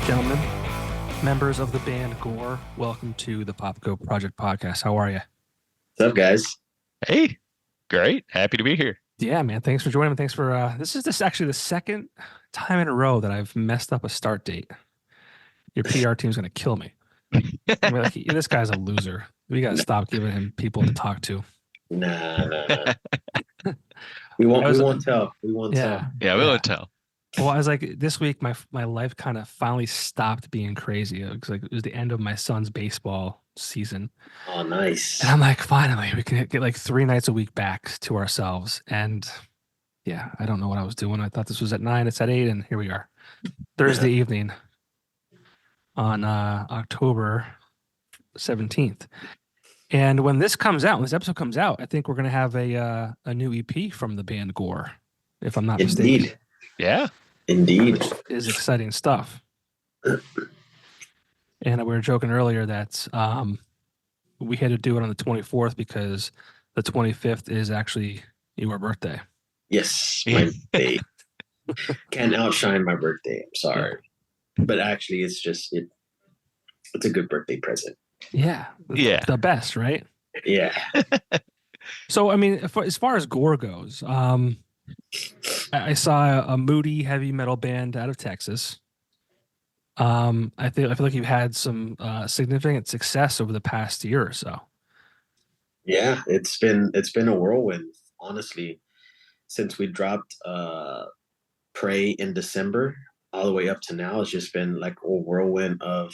Gentlemen, members of the band Gore, welcome to the Popko Project podcast. How are you? What's up, guys? Hey, great. Happy to be here. Yeah, man. Thanks for joining me. Thanks for this actually the second time in a row that I've messed up a start date. Your PR team's gonna kill me. I mean, like, this guy's a loser. We gotta stop giving him people to talk to. Nah. We won't tell. We won't tell. Yeah, we'll tell. Well, I was like, this week my life kind of finally stopped being crazy. It was the end of my son's baseball season. Oh, nice. And I'm like, finally, we can get like 3 nights a week back to ourselves. And yeah, I don't know what I was doing. I thought this was at 9, it's at 8, and here we are. Thursday evening on October 17th. And when this episode comes out, I think we're gonna have a new EP from the band Gore, if I'm not mistaken. Yeah. Indeed. Is exciting stuff. And we were joking earlier that we had to do it on the 24th because the 25th is actually your birthday. Yes, my birthday. Can't outshine my birthday. I'm sorry. But actually, it's a good birthday present. Yeah. The best, right? Yeah. So, I mean, as far as Gore goes, I saw a moody heavy metal band out of Texas. I feel like you've had some significant success over the past year or so. Yeah, it's been a whirlwind, honestly, since we dropped Prey in December all the way up to now. It's just been like a whirlwind of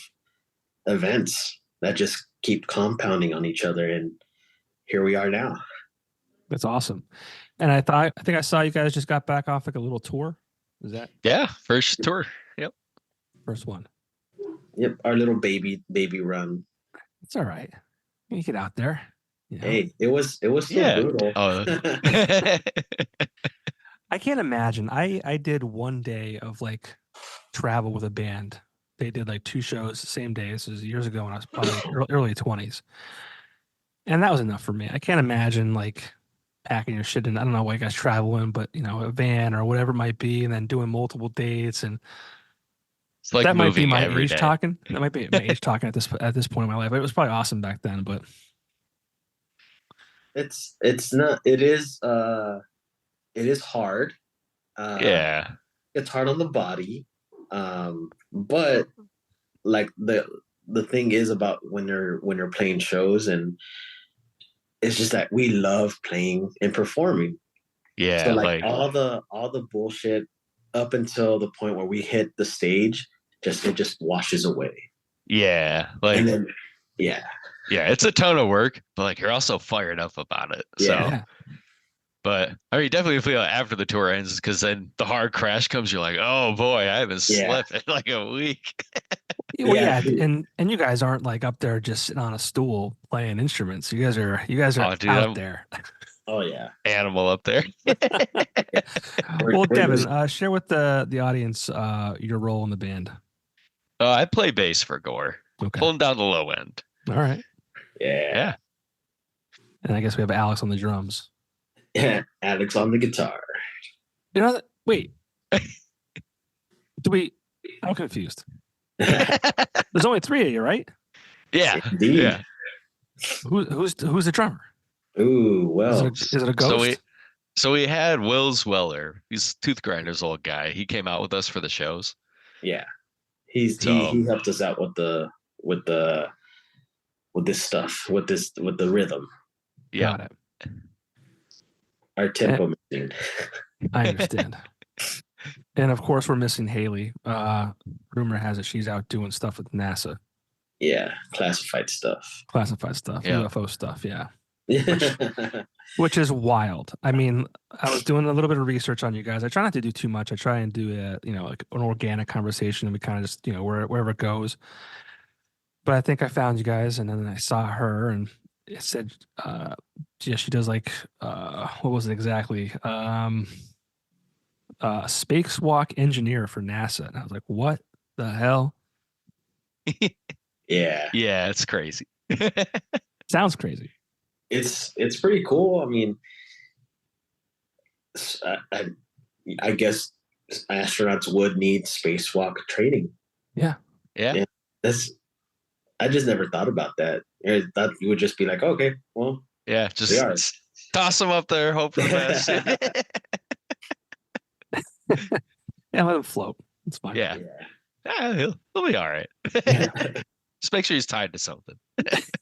events that just keep compounding on each other, and here we are now. That's awesome. And I think I saw you guys just got back off like a little tour. Is that? Yeah, first tour. Yep. First one. Yep, our little baby run. It's all right. You get out there. You know? Hey, it was still brutal. I can't imagine. I did one day of like travel with a band. They did like 2 shows the same day. This was years ago when I was probably early 20s. And that was enough for me. I can't imagine like packing your shit in, I don't know why you guys travel in, but a van or whatever it might be, and then doing multiple dates. And it's like that might be my age talking. That might be my age talking at this point in my life. It was probably awesome back then, but it's not. It is hard. It's hard on the body. But like the thing is about when they're playing shows, and it's just that we love playing and performing. Yeah. So like all the bullshit up until the point where we hit the stage, it just washes away. Yeah. And then, yeah, it's a ton of work, but like you're also fired up about it. Yeah. So but I mean, definitely feel after the tour ends, because then the hard crash comes. You're like, oh boy, I haven't slept in like a week. Well, yeah, and you guys aren't like up there just sitting on a stool playing instruments. You guys are out there. Oh yeah, animal up there. Well, Devin, share with the audience your role in the band. I play bass for Gore, pulling down the low end. All right. Yeah. And I guess we have Alex on the drums. Yeah, Alex on the guitar. Wait. I'm confused. There's only 3 of you, right? Yeah. Indeed. Yeah. Who's the drummer? Ooh, well. Is it a ghost? So we had Will Zweller. He's Tooth Grinder's old guy. He came out with us for the shows. Yeah. He helped us out with this stuff, with the rhythm. Yeah. Got it. Our tempo machine. I understand. And of course, we're missing Haley. Rumor has it she's out doing stuff with NASA. Yeah, classified stuff. UFO stuff. Yeah. Yeah. Which is wild. I mean, I was doing a little bit of research on you guys. I try not to do too much. I try and do like an organic conversation, and we kind of just wherever it goes. But I think I found you guys, and then I saw her, and it said, she does like what was it exactly? Spacewalk engineer for NASA. And I was like, what the hell? Yeah. Yeah, it's crazy. Sounds crazy. It's pretty cool. I mean, I guess astronauts would need spacewalk training. Yeah. Yeah. Yeah. That's I just never thought about that. I thought you would just be like, okay, well, Yeah. we Just are. toss them up there, hope for the best. Yeah, let him float. It's fine. Yeah. Yeah. Yeah, he'll be all right. Yeah. Just make sure he's tied to something.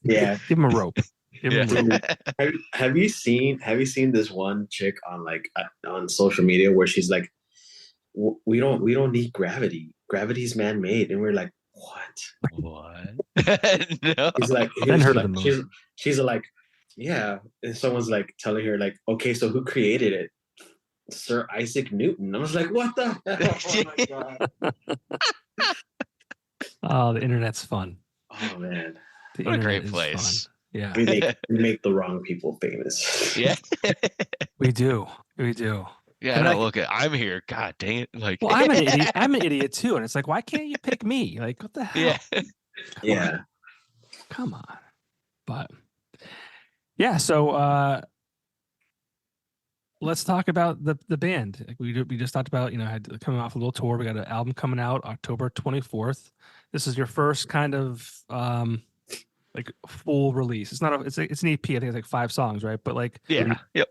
Yeah. Give him a rope. Give him a rope. Dude, have you seen this one chick on on social media where she's like, we don't need gravity. Gravity's man made, and we're like, what? What? No. He's like, Hadn't she's heard of like, the movie. she's like, yeah, and someone's like telling her like, okay, so who created it? Sir Isaac Newton. I was like, what the hell? Oh my god. Oh, the internet's fun. Oh man. The What a internet great is place. fun. Yeah, We make the wrong people famous. Yeah. we do. We do. Yeah, And I don't look at I'm here. God dang it. Like Well, I'm an idiot. I'm an idiot too. And it's like, why can't you pick me? Like, what the hell? Yeah. Yeah. Come on. But yeah, so let's talk about the band. Like we just talked about, had coming off a little tour. We got an album coming out October 24th. This is your first kind of like full release. It's not it's an EP. I think it's like 5 songs, right? But like Yeah. Yep.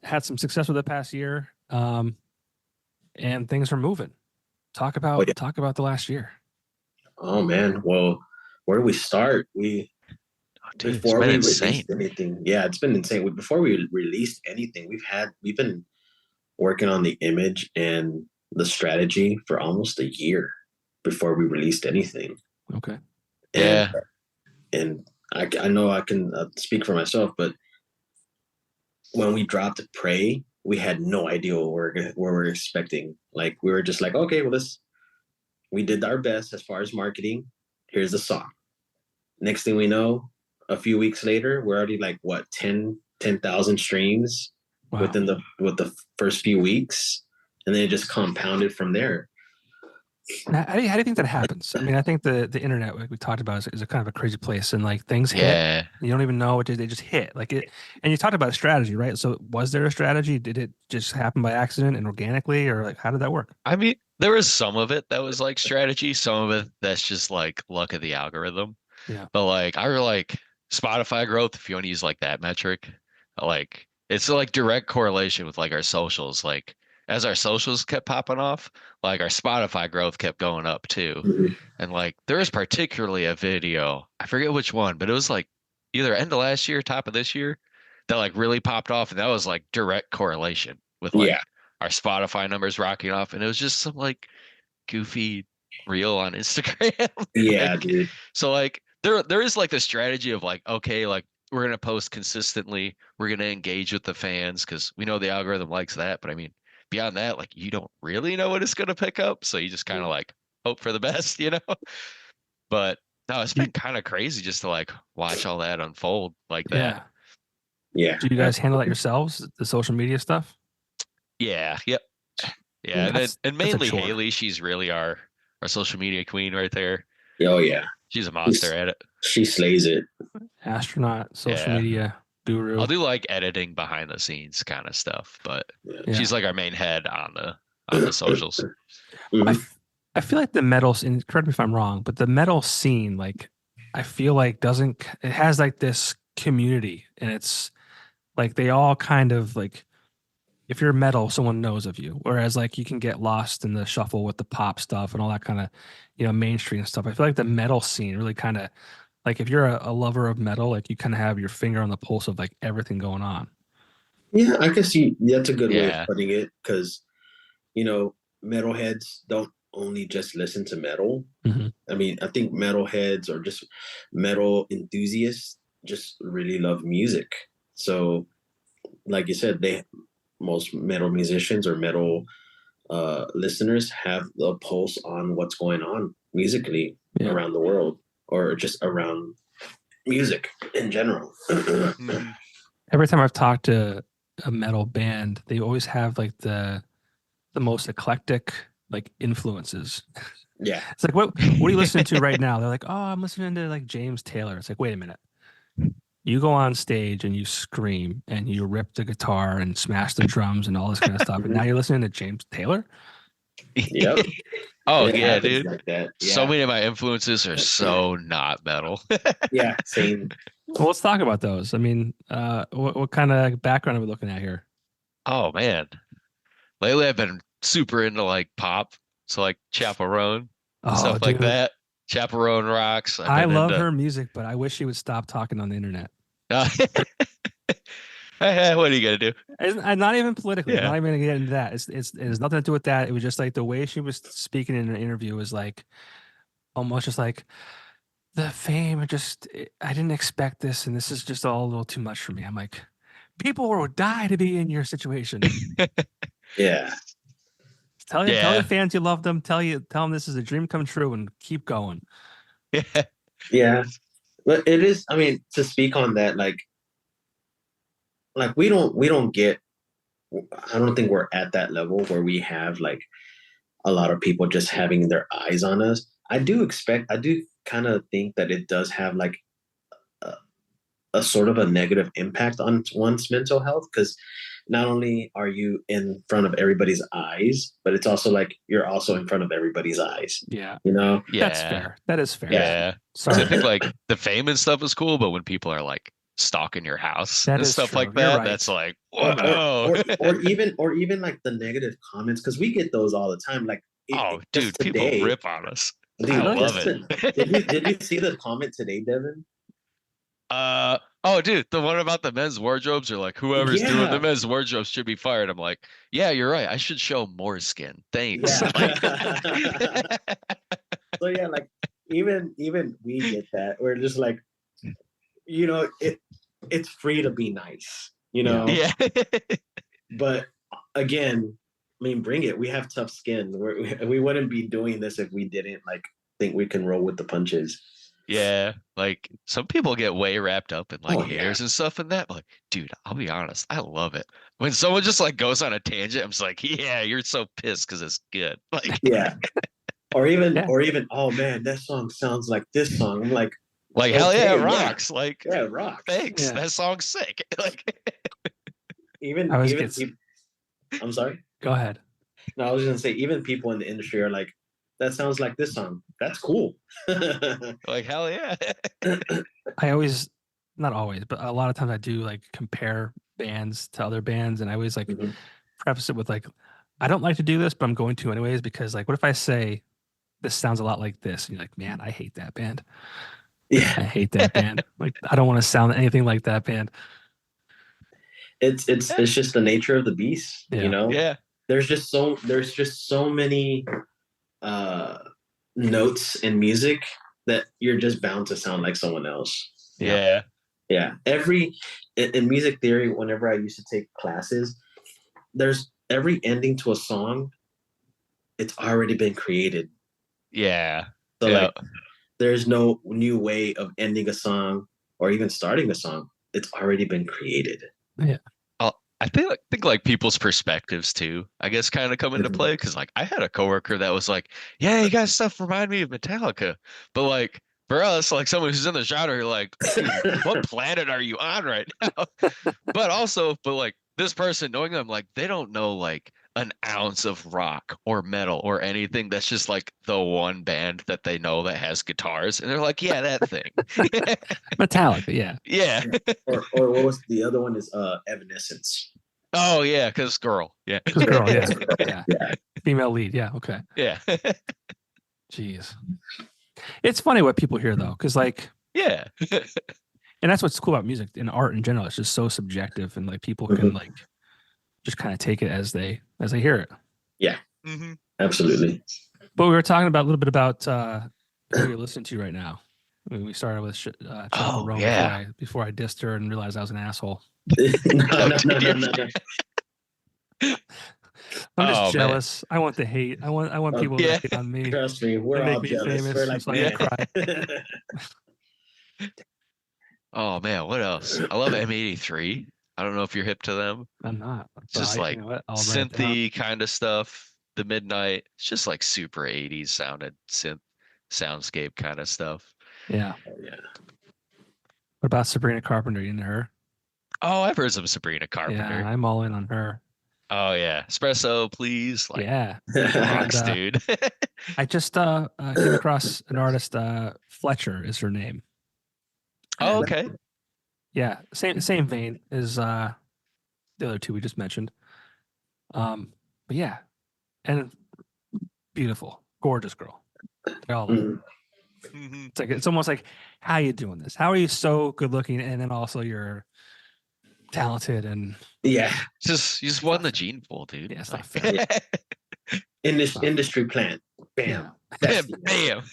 had some success with the past year. And things are moving. Talk about the last year. Oh man. Well, where do we start? Dude, Before it's been we insane. released anything, yeah, it's been insane. Before we released anything, we've been working on the image and the strategy for almost a year before we released anything. Okay. And, Yeah. and I know I can speak for myself, but when we dropped Pray, we had no idea what we're expecting. Like we were just like, okay, well, we did our best as far as marketing. Here's the song. Next thing we know, a few weeks later, we're already like what 10,000 streams within the first few weeks, and then it just compounded from there. Now, how do you think that happens? I mean, I think the internet, like we talked about, is a kind of a crazy place, and like things hit. Yeah. You don't even know what they just hit. Like it, and you talked about strategy, right? So was there a strategy? Did it just happen by accident and organically, or like how did that work? I mean, there was some of it that was like strategy, some of it that's just like luck of the algorithm. Yeah. But like I really like Spotify growth, if you want to use like that metric, like it's like direct correlation with like our socials. Like as our socials kept popping off, like our Spotify growth kept going up too. Mhm. And like there was particularly a video, I forget which one, but it was like either end of last year, top of this year, that like really popped off, and that was like direct correlation with like Yeah. our Spotify numbers rocking off, and it was just some like goofy reel on Instagram. Yeah, Like, dude. so like there is like the strategy of like, okay, like we're gonna post consistently, we're gonna engage with the fans because we know the algorithm likes that. But I mean, beyond that, like you don't really know what it's gonna pick up, so you just kind of like hope for the best, you know? But no, it's been kind of crazy just to like watch all that unfold like that. Yeah. Do you guys handle that yourselves, the social media stuff? Yeah. Yep. Yeah. And That's a mainly chore. Haley, she's really our social media queen right there. Oh yeah. She's a monster at it. She slays it. Astronaut, social Yeah. media guru. I'll do like editing behind the scenes kind of stuff, but Yeah. she's like our main head on the socials. Mhm. I feel like the metal scene, correct me if I'm wrong, but the metal scene, like, I feel like it has like this community, and it's like they all kind of like, if you're metal, someone knows of you. Whereas like you can get lost in the shuffle with the pop stuff and all that kind of, mainstream stuff. I feel like the metal scene really kind of, like if you're a lover of metal, like you kind of have your finger on the pulse of like everything going on. Yeah, I can see that's a good way Yeah. of putting it because, metalheads don't only just listen to metal. Mhm. I mean, I think metalheads or just metal enthusiasts just really love music. So, like you said, most metal musicians or metal listeners have a pulse on what's going on musically Yeah. around the world or just around music in general. Mhm. Every time I've talked to a metal band, they always have like the most eclectic like influences. Yeah. It's like, what are you listening to right now? They're like, oh, I'm listening to like James Taylor. It's like, wait a minute. You go on stage and you scream and you rip the guitar and smash the drums and all this kind of stuff. And now you're listening to James Taylor? Yep. Oh It yeah, happens dude. like that. So Yeah. many of my influences are so not metal. Yeah. Same. Well, let's talk about those. I mean, what kind of background are we looking at here? Oh man. Lately I've been super into like pop. So like Chaperone, Oh, stuff like dude, that. Chaperone rocks. I've I been love into her music, but I wish she would stop talking on the internet. What are you gonna do? And not even politically. I'm Yeah. not even gonna get into that. It has nothing to do with that. It was just like the way she was speaking in an interview was like almost just like the fame. I didn't expect this, and this is just all a little too much for me. I'm like, people would die to be in your situation. Yeah. Tell your Yeah. fans you love them. Tell them this is a dream come true, and keep going. Yeah. Yeah. But it is, I mean, to speak on that, like we don't get, I don't think we're at that level where we have like a lot of people just having their eyes on us. I do kind of think that it does have like a, a sort of a negative impact on one's mental health, because not only are you in front of everybody's eyes, but it's also like you're also in front of everybody's eyes, Yeah, you know? that's Yeah. fair. That is fair. Yeah. Yeah. So I Sorry, think like the fame and stuff is cool, but when people are like stalking your house that and is stuff true. like You're that, right. that's like, or or whoa. or or even like the negative comments, because we get those all the time. Like Oh, just dude, people today, rip on us. I dude. Really? love Just to, it. did you see the comment today, Devin? Oh, dude, the one about the men's wardrobes are like, whoever's doing the Yeah, men's wardrobes should be fired. I'm like, yeah, you're right. I should show more skin. Thanks. yeah. Like, So yeah, like even we get that. We're just like, it's free to be nice, Yeah. yeah. But again, I mean, bring it. We have tough skin. We wouldn't be doing this if we didn't like think we can roll with the punches. Yeah. Like some people get way wrapped up in like Oh yeah, haters and stuff and that. But like, dude, I'll be honest, I love it. When someone just like goes on a tangent, I'm just like, yeah, you're so pissed because it's good. Like, yeah. Or even, Yeah. oh man, that song sounds like this song. I'm like, like hell yeah, it okay, yeah, rocks. Like, yeah, it rocks. thanks. Yeah. That song's sick. Like, I always Even get. people. I'm sorry. Go ahead. No, I was gonna say even people in the industry are like, that sounds like this song. That's cool. like hell yeah. I always, not always, but a lot of times I do like compare bands to other bands, and I always like Mhm. preface it with like, I don't like to do this, but I'm going to anyways because like, what if I say this sounds a lot like this? And you're like, man, I hate that band. Yeah, I hate that band. Like, I don't want to sound anything like that band. it's just the nature of the beast. Yeah. Yeah. There's just so many uh notes in music that you're just bound to sound like someone else. Yeah. Yeah. In music theory, whenever I used to take classes, there's every ending to a song, it's already been created. Yeah. So Yeah. like there's no new way of ending a song or even starting a song. It's already been created. I think like people's perspectives too, I guess kind of come into Mhm. play because like I had a coworker that was like, yeah, you guys stuff remind me of Metallica. But like for us, like someone who's in the genre, you're like, dude, what planet are you on right now? But like this person knowing them, like they don't know like an ounce of rock or metal or anything. That's just like the one band that they know that has guitars. And they're like, yeah, that thing. Metallica. Yeah. Yeah. Or what was the other one is Evanescence. Oh yeah, because girl. Yeah. Because girl. Yeah. Yeah. Yeah. Female lead. Yeah. Okay. Yeah. Jeez. It's funny what people hear though, because like, Yeah. and that's what's cool about music and art in general. It's just so subjective, and like people can like just kind of take it as they hear it. Yeah. hmm Absolutely. But we were talking about a little bit about who you're listening to right now. I mean, we started with Oh, Rome yeah. before I dissed her and realized I was an asshole. No. I'm just Oh, man. jealous. I want the hate. I want people to Yeah. hate on me. Trust me, we're They make all me jealous. famous, We're like, so I man. cry. Oh man, what else? I love M83. I don't know if you're hip to them. I'm not. It's But just you like know what? I'll write it down. synthy kind of stuff. The Midnight. It's just like super 80s sounded synth soundscape kind of stuff. Yeah. Yeah. What about Sabrina Carpenter? You into her? Oh, I've heard some Sabrina Yeah, Carpenter. I'm all in on her. Oh yeah, espresso, please. Like, Yeah. rocks, And dude. I just came across an artist, Fletcher is her name. Oh, And okay. yeah, same vein as the other two we just mentioned. But yeah, and beautiful, gorgeous girl. They all are. Mm, Hmm. It's almost like, how you doing this? How are you so good looking and then also you're talented and yeah, Just you just it's won not the fair. gene pool, dude. Yeah, it's not Like, fair. yeah. It's not fair. Industry plant. Yeah. Bam. That's the bam.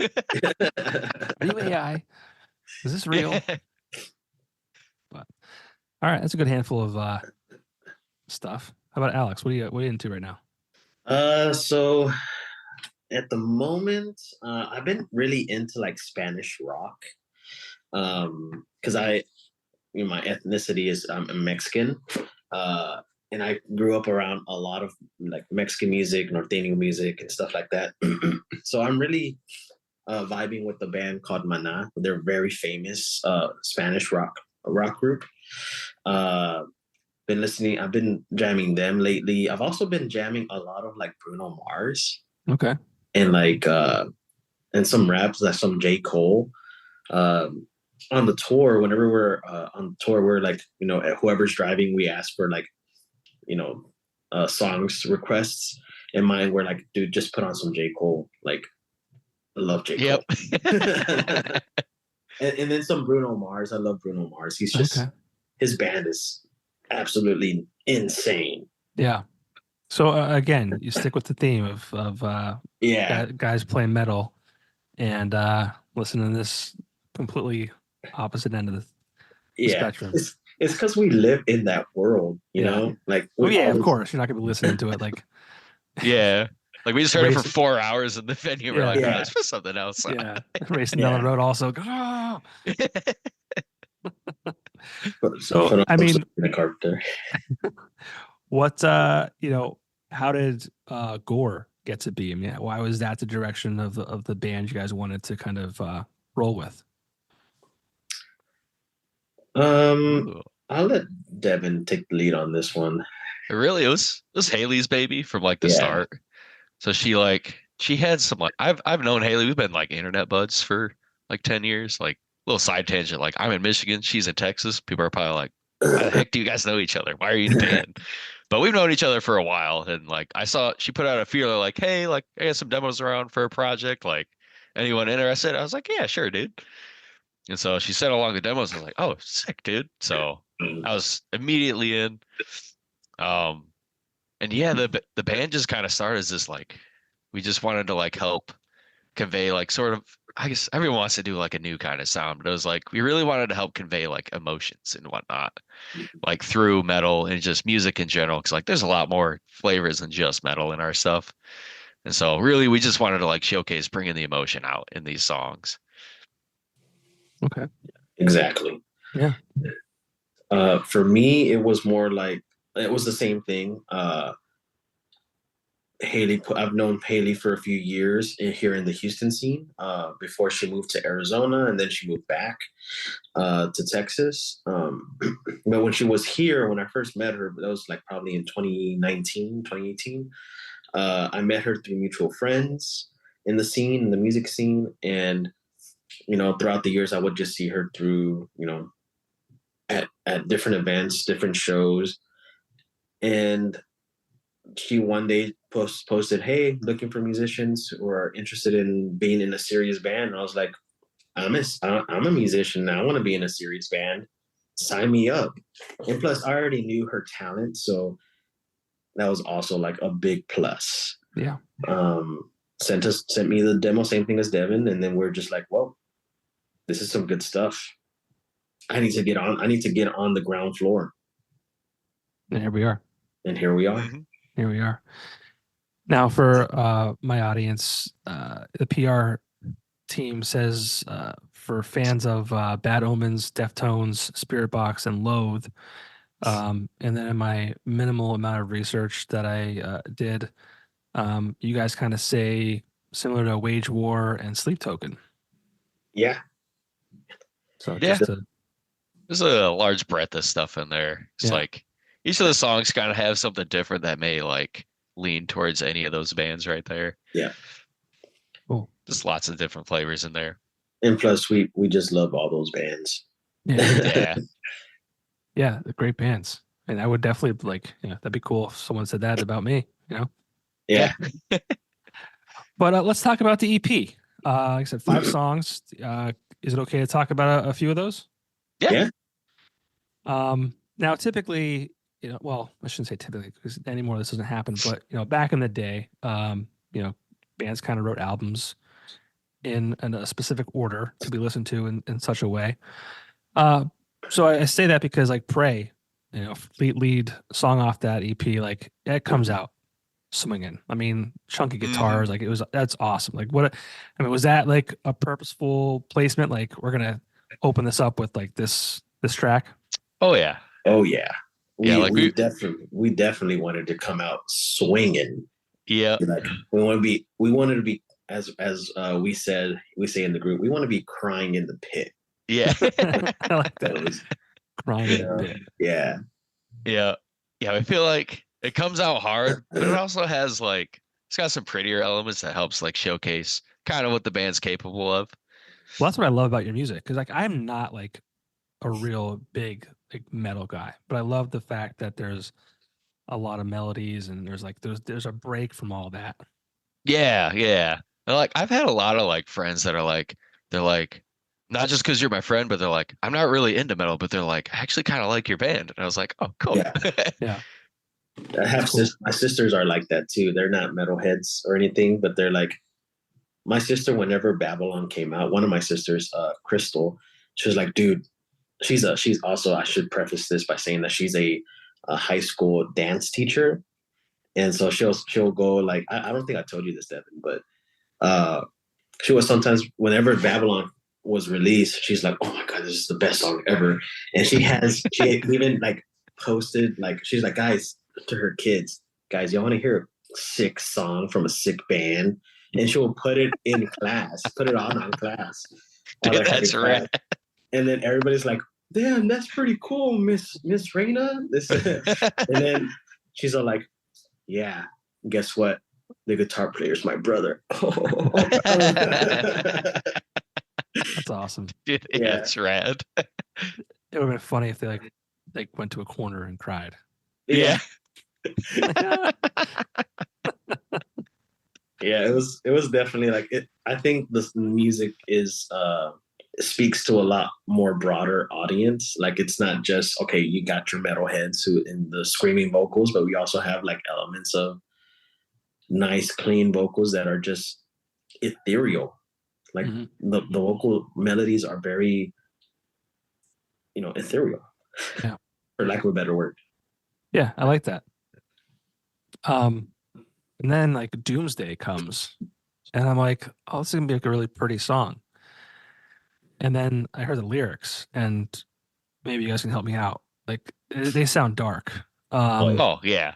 Are you AI? Is this real? Yeah. But all right, that's a good handful of stuff. How about Alex? What are you into right now? So at the moment, I've been really into like Spanish rock. Because my ethnicity is I'm Mexican, uh, and I grew up around a lot of like Mexican music, norteño music, and stuff like that. So I'm really vibing with the band called Mana. They're very famous Spanish rock group. Uh, been listening. I've been jamming them lately. I've also been jamming a lot of like Bruno Mars Okay. and and some raps, like some J Cole. Um, on the tour, whenever we're on the tour, we're like, whoever's driving, we ask for like, you know, songs requests. And mine were like, dude, just put on some J Cole. Like, I love J Yep. Cole. And then some Bruno Mars. I love Bruno Mars. He's Okay. just his band is absolutely insane. Yeah. So again, you stick with the theme of Yeah, guys playing metal and listening to this completely opposite end of the yeah. spectrum. It's because we live in that world, Yeah. Like Oh we yeah, of always, course. You're not gonna be listening to it like Yeah. Like we just heard it for racing. 4 hours in the venue. We're like, Yeah. oh, yeah, let's put something else on. Yeah. Racing down the yeah. road also. "Ah!" Put So on I some mean, Sabrina Carpenter. what how did Gore get to be? I mean, why was that the direction of the band you guys wanted to kind of roll with? Um, Ooh. I'll let Devin take the lead on this one. It was Haley's baby from like the Yeah. start. So she had some like I've known Haley. We've been like internet buds for like 10 years. Like little side tangent. Like I'm in Michigan, she's in Texas. People are probably like, why the heck do you guys know each other? Why are you in a band? But we've known each other for a while. And like I saw she put out a feeler like, hey, like I got some demos around for a project. Like anyone interested? I was like, yeah, sure, dude. And so she sent along the demos. I was like, oh, sick, dude. So I was immediately in. Um, and yeah, the band just kind of started as this like we just wanted to like help convey like sort of I guess everyone wants to do like a new kind of sound, but it was like we really wanted to help convey like emotions and whatnot, like through metal and just music in general. Because like there's a lot more flavors than just metal in our stuff, and so really we just wanted to like showcase bringing the emotion out in these songs. Okay. Exactly. Yeah. For me, it was more like it was the same thing. I've known Haley for a few years here in the Houston scene. Before she moved to Arizona, and then she moved back to Texas. But when she was here, when I first met her, that was like probably in 2019, 2018. I met her through mutual friends in the scene, in the music scene, and throughout the years, I would just see her through, at different events, different shows, and she one day posted, "Hey, looking for musicians who are interested in being in a serious band." And I was like, I'm a musician now. I want to be in a serious band. Sign me up." And plus, I already knew her talent, so that was also like a big plus. Yeah. Sent me the demo, same thing as Devin, and then we're just like, well, this is some good stuff. I need to get on. I need to get on the ground floor, And here we are. and here we are. Hmm. Here we are. Now, for my audience, the PR team says for fans of Bad Omens, Deftones, Spirit Box, and Loathe, and then in my minimal amount of research that I did, you guys kind of say similar to Wage War and Sleep Token. Yeah, So Yeah, just to there's a large breadth of stuff in there. It's yeah, like each of the songs kind of have something different that may like lean towards any of those bands right there. Yeah. Cool. Just lots of different flavors in there. And plus, we just love all those bands. Yeah. Yeah. Yeah, they're great bands. And I would definitely like, that'd be cool if someone said that about me, Yeah. But let's talk about the EP. Like I said, 5 songs. Is it okay to talk about a few of those? Yeah. Now, typically, well, I shouldn't say typically because anymore this doesn't happen. But back in the day, bands kind of wrote albums in a specific order to be listened to in such a way. So I say that because like Pray, lead song off that EP, like it comes out swinging. I mean, chunky guitars, like that's awesome. Like was that like a purposeful placement? Like we're gonna open this up with like this track. Oh yeah. Oh yeah. Yeah, like we definitely wanted to come out swinging. Yeah. Like we wanted to be as we say in the group, we want to be crying in the pit. Yeah. I like that. Crying in the pit. Yeah. Yeah. Yeah. I feel like it comes out hard, but it also has like it's got some prettier elements that helps like showcase kind of what the band's capable of. Well, that's what I love about your music because like I'm not like a real big like metal guy, but I love the fact that there's a lot of melodies and there's a break from all that. Yeah, yeah. And, like I've had a lot of like friends that are like they're like not just because you're my friend, but they're like I'm not really into metal, but they're like I actually kind of like your band, and I was like, oh, cool. Yeah. Yeah. My sisters are like that too. They're not metalheads or anything, but they're like my sister. Whenever Babylon came out, one of my sisters, Crystal, she was like, "Dude, she's also." I should preface this by saying that she's a high school dance teacher, and so she'll go like I don't think I told you this, Devin, but she was sometimes whenever Babylon was released, she's like, "Oh my god, this is the best song ever," and she even like posted like she's like, guys, to her kids, guys, y'all want to hear a sick song from a sick band? And she'll put it in class, put it on class. Dude, that's right. And then everybody's like, damn, that's pretty cool, Miss Reina. And then she's all like, yeah, guess what? The guitar player's my brother. That's awesome. Dude, Yeah. it's rad. It would have been funny if they like went to a corner and cried. Yeah. Yeah, it was definitely like it. I think the music is speaks to a lot more broader audience. Like it's not just okay, you got your metalheads who in the screaming vocals, but we also have like elements of nice, clean vocals that are just ethereal. Like the vocal melodies are very, ethereal. Yeah. For lack of a better word. Yeah, I like that. And then like Doomsday comes, and I'm like, oh, this is gonna be like a really pretty song. And then I heard the lyrics, and maybe you guys can help me out. Like they sound dark. Oh yeah,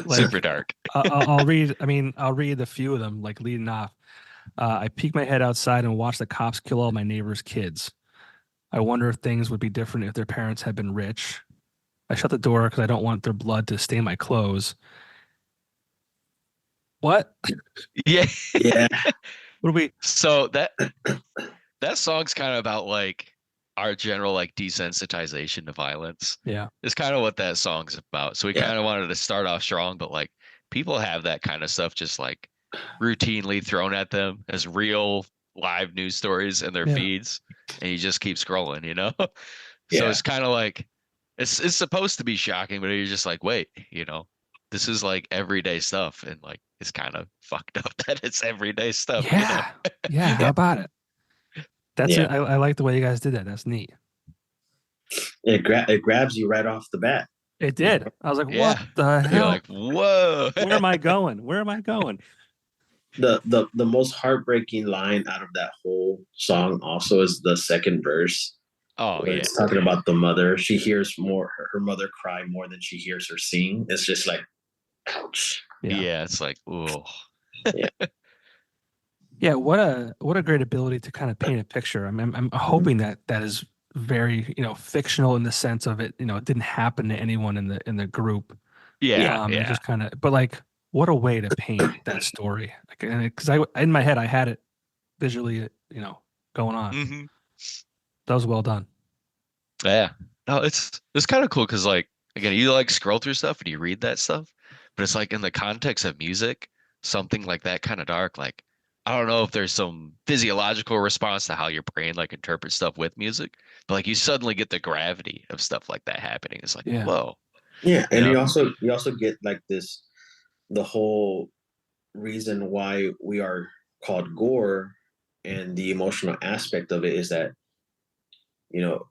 super dark. I'll read. I mean, I'll read a few of them, like leading off. I peek my head outside and watch the cops kill all my neighbors' kids. I wonder if things would be different if their parents had been rich. I shut the door because I don't want their blood to stain my clothes. What? Yeah. Yeah. What do we? So that song's kind of about like our general like desensitization to violence. Yeah. It's kind of what that song's about. So we kind of wanted to start off strong, but like people have that kind of stuff just like routinely thrown at them as real live news stories in their feeds, and you just keep scrolling, So it's kind of like it's supposed to be shocking, but you're just like, wait, this is like everyday stuff, and like it's kind of fucked up that it's everyday stuff. Yeah. Yeah. How about it? That's it. I like the way you guys did that. That's neat. It grabs you right off the bat. It did. I was like, what the hell? You're like, whoa. Where am I going? Where am I going? The most heartbreaking line out of that whole song also is the second verse. Oh yeah. It's talking about the mother. She hears her mother cry more than she hears her sing. It's just like, ouch. Yeah, it's like, ooh. Yeah, what a great ability to kind of paint a picture. I'm hoping that is very, fictional in the sense of it, it didn't happen to anyone in the group. Yeah, It's yeah. just kind of, but like, what a way to paint that story. Like, because in my head, I had it visually, going on. Hmm. That was well done. Yeah. No, it's kind of cool because like again, you like scroll through stuff and you read that stuff, but it's like in the context of music, something like that kind of dark, like I don't know if there's some physiological response to how your brain like interprets stuff with music, but like you suddenly get the gravity of stuff like that happening. It's like, Yeah. whoa, Yeah, you and know? you also get like this, the whole reason why we are called Gore, and the emotional aspect of it is that, you know,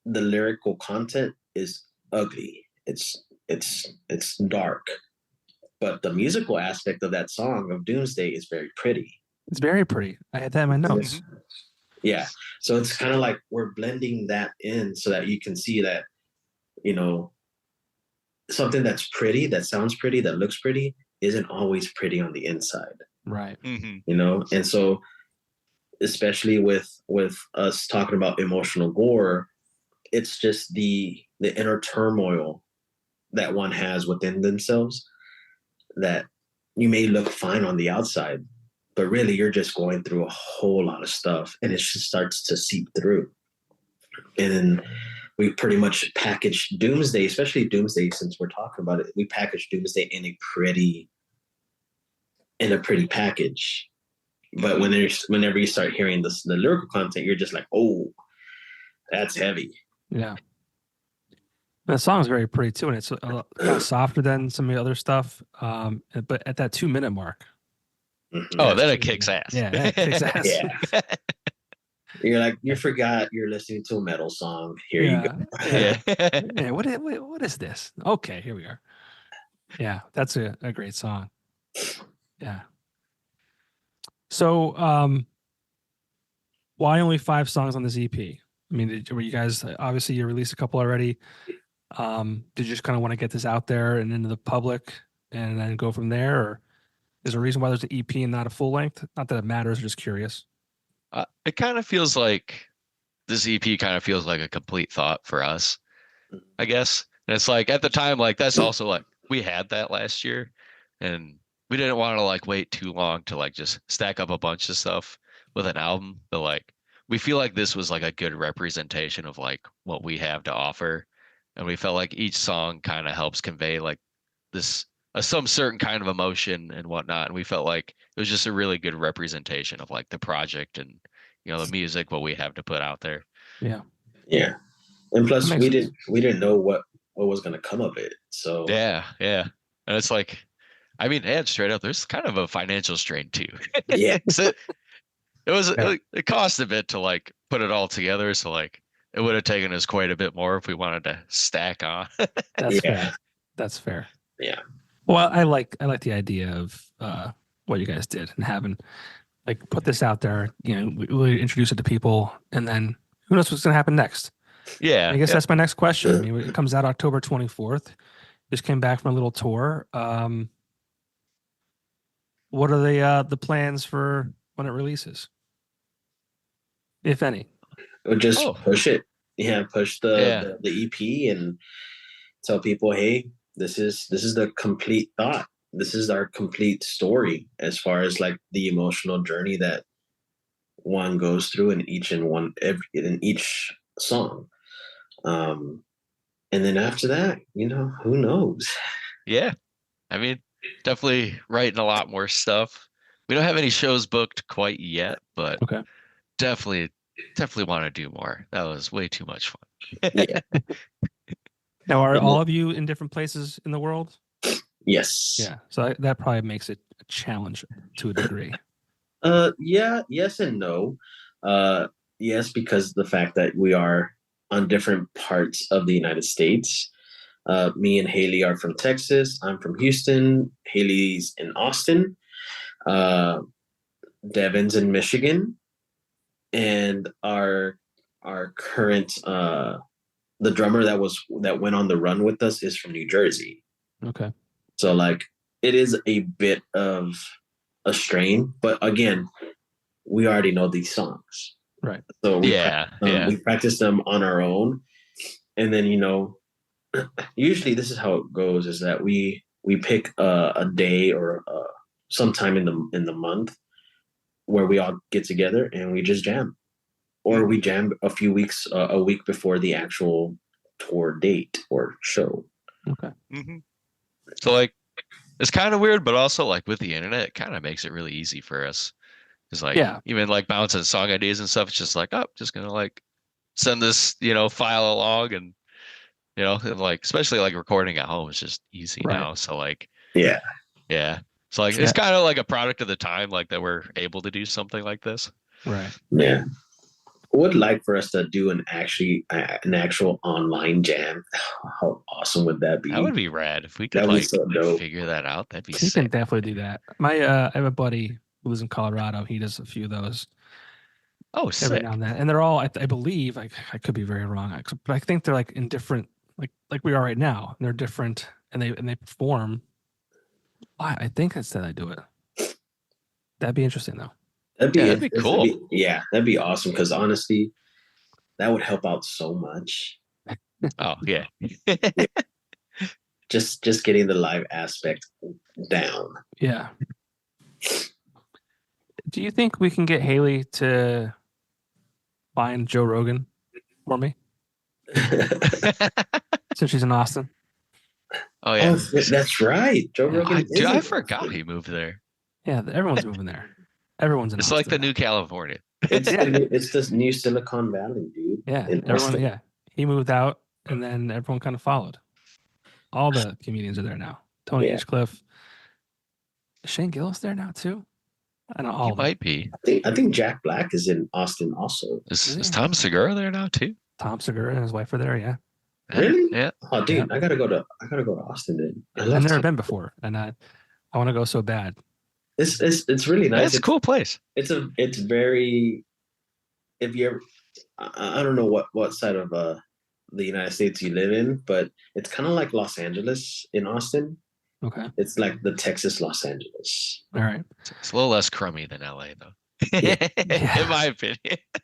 the lyrical content is ugly. It's dark, but the musical aspect of that song of Doomsday is very pretty. It's very pretty. I had that in my notes. Mhm. Yeah. So it's kind of like we're blending that in so that you can see that, you know, something that's pretty, that sounds pretty, that looks pretty, isn't always pretty on the inside, Right. Hmm. you know? And so especially with us talking about emotional gore, it's just the inner turmoil that one has within themselves, that you may look fine on the outside, but really you're just going through a whole lot of stuff, and it just starts to seep through. And then we pretty much package Doomsday, especially Doomsday, since we're talking about it, we package Doomsday in a pretty package. But Hmm. whenever you start hearing the lyrical content, you're just like, oh, that's heavy. Yeah. The song's very pretty too, and it's kind of softer than some of the other stuff. But at that 2 minute mark, Mhm. Oh, that's then it kicks ass. yeah, that kicks ass. Yeah, you're like, you forgot you're listening to a metal song. Here you Yeah, go. Yeah. yeah, yeah. What is this? Okay, here we are. Yeah, that's a great song. Yeah. So, why only 5 songs on this EP? I mean, were you guys obviously you released a couple already? Did you just kind of want to get this out there and into the public and then go from there, or is there a reason why there's an EP and not a full length? Not that it matters, just curious. It kind of feels like this EP kind of feels like a complete thought for us, I guess. And it's like at the time, like that's also like we had that last year and we didn't want to like wait too long to like just stack up a bunch of stuff with an album. But like we feel like this was like a good representation of like what we have to offer. And we felt like each song kind of helps convey like this some certain kind of emotion and whatnot. And we felt like it was just a really good representation of like the project and the music, what we have to put out there. Yeah, Yeah, and that plus makes sense. we didn't know what was going to come of it. So Yeah, yeah. And it's like, I mean, and straight up, there's kind of a financial strain too. yeah, So it was Yeah, it cost a bit to like put it all together. So like it would have taken us quite a bit more if we wanted to stack on. that's yeah, fair. That's fair. yeah, Well, I like the idea of what you guys did and having like put this out there. We introduce it to people, and then who knows what's going to happen next. Yeah, I guess yeah. that's my next question. I mean, it comes out October 24th. Just came back from a little tour. What are the plans for when it releases, if any? we'll just Oh, push it. Yeah, push yeah. the EP and tell people, hey, this is the complete thought. This is our complete story as far as like the emotional journey that one goes through in each song. Um, and then after that, who knows? Yeah. I mean, definitely writing a lot more stuff. We don't have any shows booked quite yet, but Okay. definitely want to do more. That was way too much fun. Yeah. Now, are And all of you in different places in the world? yes. Yeah. So that probably makes it a challenge to a degree. Yeah, yes and no. Uh, yes, because the fact that we are on different parts of the United States. Me and Haley are from Texas. I'm from Houston. Haley's in Austin. Uh, Devin's in Michigan, and our current the drummer that went on the run with us is from New Jersey. Okay. So like it is a bit of a strain, but again, we already know these songs. Right. So Yeah, yeah. we practice them on our own, and then usually this is how it goes: is that we pick a day or sometime in the month where we all get together and we just jam, or we jam a week before the actual tour date or show. Okay. hmm So like it's kind of weird, but also like with the internet, it kind of makes it really easy for us. It's like Yeah. even like bouncing song ideas and stuff. It's just like, oh, just gonna like send this, file along and and, like especially like recording at home is just easy Right. now. So like, Yeah, yeah. So like Yeah. it's kind of like a product of the time, like that we're able to do something like this. Right. yeah. Would like for us to do an actual online jam. How awesome would that That would be? be rad if we could That would be like so dope. figure that out. That'd be We can sick. definitely do that. I have a buddy who lives in Colorado. He does a few of those Oh, every now sick. and then, and they're all I believe I could be very wrong, but I think they're like in different like we are right now. And they're different, and they perform. I think that's that I do it. That'd be interesting though. Yeah, that'd be cool. That'd be awesome because honestly, that would help out so much. Oh, yeah. Just getting the live aspect down. Yeah. Do you think we can get Haley to find Joe Rogan for me since she's in Austin? Oh, yeah. That's right. Joe Yeah. Rogan is I in forgot Austin. he moved there. Yeah, everyone's moving there. Everyone's in It's Austin like the now. new California. It's this new Silicon Valley, dude. Yeah, in everyone. Austin. Yeah, he moved out, and then everyone kind of followed. All the comedians are there now. Tony Yeah. Hinchcliffe, is Shane Gillis there now too. I know all He of them. might be. I think Jack Black is in Austin also. Is Tom Segura there now too? Tom Segura and his wife are there. Yeah, Really? Yeah. Oh, dude, Yeah. I gotta go to Austin then. I've never been before, and I want to go so bad. It's really nice. That's a cool place. It's very, if you ever, I don't know what side of the United States you live in, but it's kind of like Los Angeles in Austin. Okay, It's like the Texas Los Angeles. all right. It's a little less crummy than LA though. Yeah. In my opinion.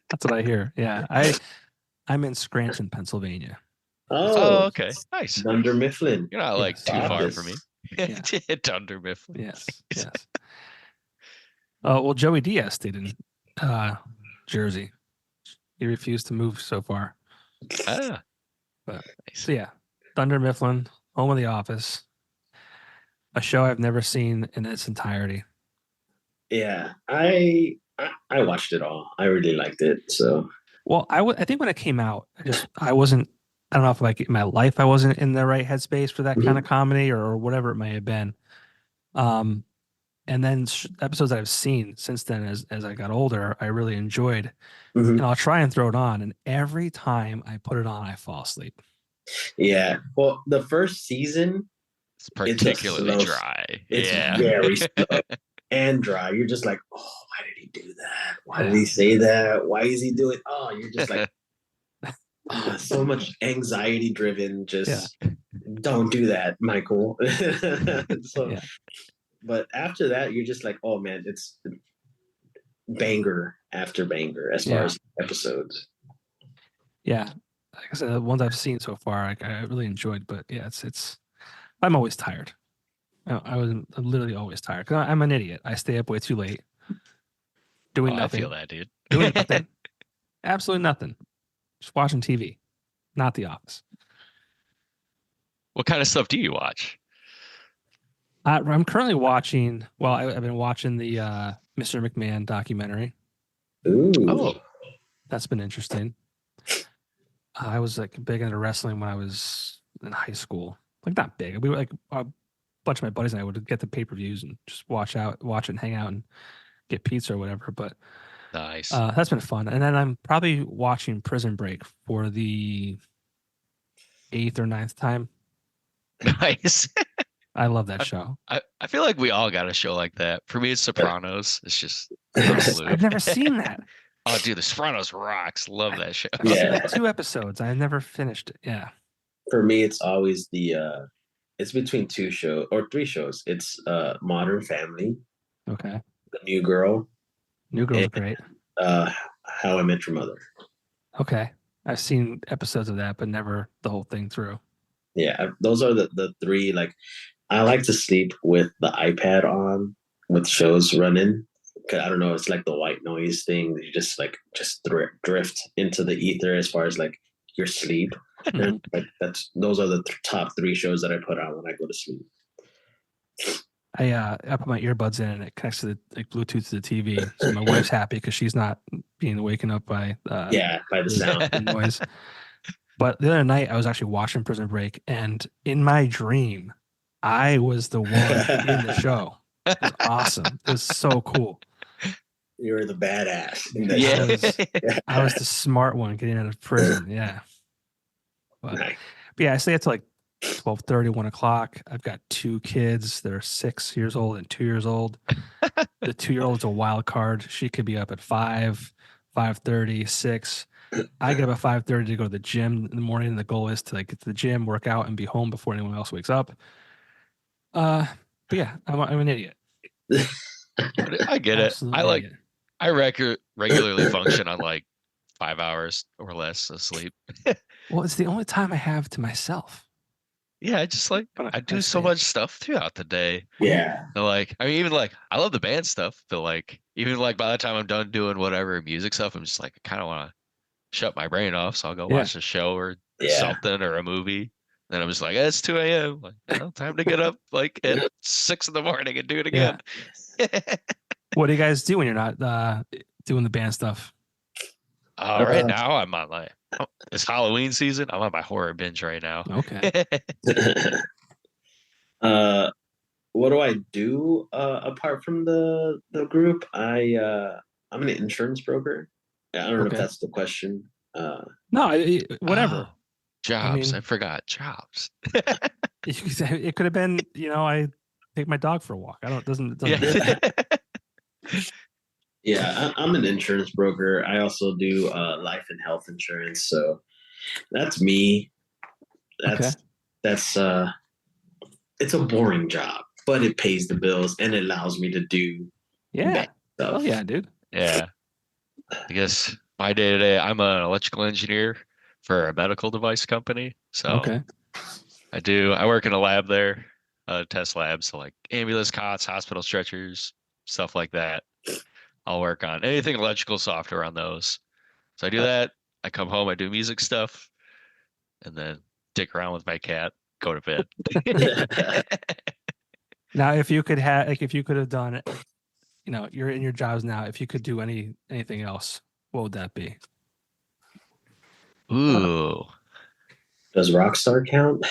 That's what I hear. Yeah, I'm in Scranton, Pennsylvania. Oh, Oh, okay. Nice. Dunder Mifflin. You're not like Yes. too far Office. from me. Yeah. Dunder Mifflin. Yes, yes. Oh well, Joey Diaz stayed in Jersey. He refused to move so far. Ah, But nice. so yeah, Thunder Mifflin, home of The Office, a show I've never seen in its entirety. Yeah, I watched it all. I really liked it. So Well, I think when it came out, I wasn't. I don't know if like in my life I wasn't in the right headspace for that kind of comedy or whatever it may have been. And then episodes that I've seen since then, as I got older, I really enjoyed. Mhm. And I'll try and throw it on, and every time I put it on, I fall asleep. Yeah. Well, the first season, It's particularly slow- dry. it's Yeah. very slow and dry. You're just like, oh, why did he do that? Why did he say that? Why is he doing? Oh, you're just like, oh, so much anxiety driven. Just don't do that, Michael. So, Yeah. but after that, you're just like, oh man, it's banger after banger as far as episodes. Yeah, like I said, the ones I've seen so far, I really enjoyed. But yeah, it's. I'm always tired. I'm literally always tired because I'm an idiot. I stay up way too late, doing Oh, I nothing. feel that, dude. Doing nothing. Absolutely nothing. Just watching TV, not The Office. What kind of stuff do you watch? I'm currently watching. Well, I've been watching the Mr. McMahon documentary. Ooh. Oh, That's been interesting. I was like big into wrestling when I was in high school. Like not big. We were like a bunch of my buddies and I would get the pay-per-views and just watch it and hang out and get pizza or whatever. But nice. that's been fun. And then I'm probably watching Prison Break for the 8th or 9th time. Nice. I love that show. I feel like we all got a show like that. For me, it's Sopranos. It's just absolute. I've never seen that. Oh, dude, The Sopranos rocks. Love that show. I've seen Yeah. like 2 episodes. I never finished it. Yeah. For me, it's always it's between 2 shows or 3 shows. It's Modern Family, Okay. The New Girl. New Girl's great. How I Met Your Mother. Okay. I've seen episodes of that, but never the whole thing through. Yeah, those are the three. Like, I like to sleep with the iPad on with shows running. 'Cause I don't know, it's like the white noise thing. You just like drift into the ether as far as like your sleep. And like those are the top three shows that I put on when I go to sleep. I put my earbuds in and it connects to the like Bluetooth to the TV. So my wife's happy because she's not being waken up by Yeah, by the sound. the noise. But the other night I was actually watching Prison Break, and in my dream, I was the one in the show. It was awesome. It was so cool. You were the badass. In that Yeah. show. I was the smart one getting out of prison. Yeah. Nice. But yeah, I stay up to like 12:30, 1 o'clock. I've got two kids. They're 6 years old and 2 years old. The 2-year-old's a wild card. She could be up at 5, 5:30, 6. I get up at 5:30 to go to the gym in the morning. And the goal is to like get to the gym, work out, and be home before anyone else wakes up. But yeah, I'm an idiot. I get it. Absolutely idiot. I regularly function on like 5 hours or less of sleep. Well, it's the only time I have to myself. Yeah, I just like But I do so much stuff throughout the day. Yeah. And like I mean, even like I love the band stuff, but like even like by the time I'm done doing whatever music stuff, I'm just like I kind of want to shut my brain off, so I'll go Yeah. watch a show or Yeah. something or a movie. Then I'm just like, it's 2 a.m. Like, well, time to get up like at 6 in the morning and do it again. What do you guys do when you're not doing the band stuff? Right now I'm on like it's Halloween season. I'm on my horror binge right now. Okay. What do I do apart from the group? I'm an insurance broker. I don't know if Okay. that's the question. No, whatever. Oh, jobs. I mean- forgot jobs. It could have been, I take my dog for a walk. It doesn't Yeah. Yeah, I'm an insurance broker. I also do life and health insurance. So that's me. That's it's a boring job, but it pays the bills and it allows me to do Yeah. bad stuff. Oh yeah, dude. Yeah. I guess my day to day, I'm an electrical engineer for a medical device company. So Okay. I work in a lab there, test lab. So like ambulance cots, hospital stretchers, stuff like that. I'll work on anything electrical software on those. So I do that. I come home, I do music stuff, and then dick around with my cat, go to bed. Now, if you could have done, you're in your jobs now. If you could do anything else, what would that be? Ooh, Does Rockstar count?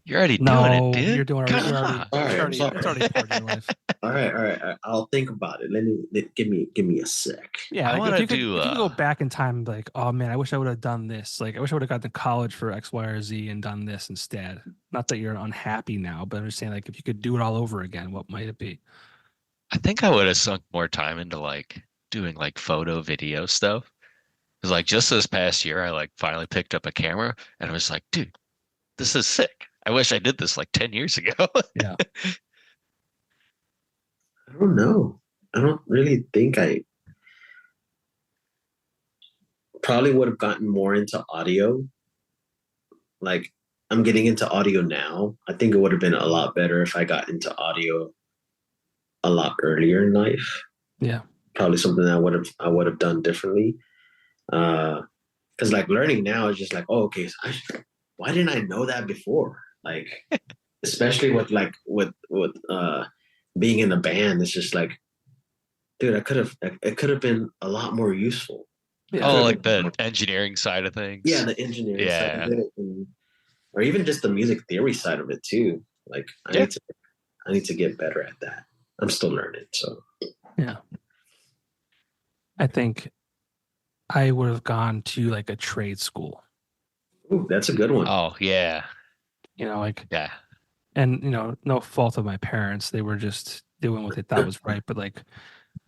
you're already doing No, it, dude. you're doing Come you're on. already, All right, I'm it's sorry. already part of your life. All right. I'll think about it. Give me a sec. Yeah, I like wanna if you do, could go back in time, and be like, oh man, I wish I would have done this. Like, I wish I would have gone to college for X, Y, or Z and done this instead. Not that you're unhappy now, but I'm just saying, like, if you could do it all over again, what might it be? I think I would have sunk more time into like doing like photo video stuff. Because like just this past year, I like finally picked up a camera and I was like, dude, this is sick. I wish I did this like 10 years ago. Yeah. I don't know. I don't really think I probably would have gotten more into audio. Like, I'm getting into audio now. I think it would have been a lot better if I got into audio a lot earlier in life. Yeah. Probably something that I would have done differently. Because like learning now is just like, oh, okay, so why didn't I know that before? Like, especially with being in a band, it's just like, dude, it could have been a lot more useful. Yeah. Oh, like the engineering side of things. Yeah, the engineering side of it, or even just the music theory side of it too. Like, I need to get better at that. I'm still learning, so Yeah. I think I would have gone to like a trade school. ooh, that's a good one. Oh, yeah. Like, Yeah. and no fault of my parents. They were just doing what they thought was right. But like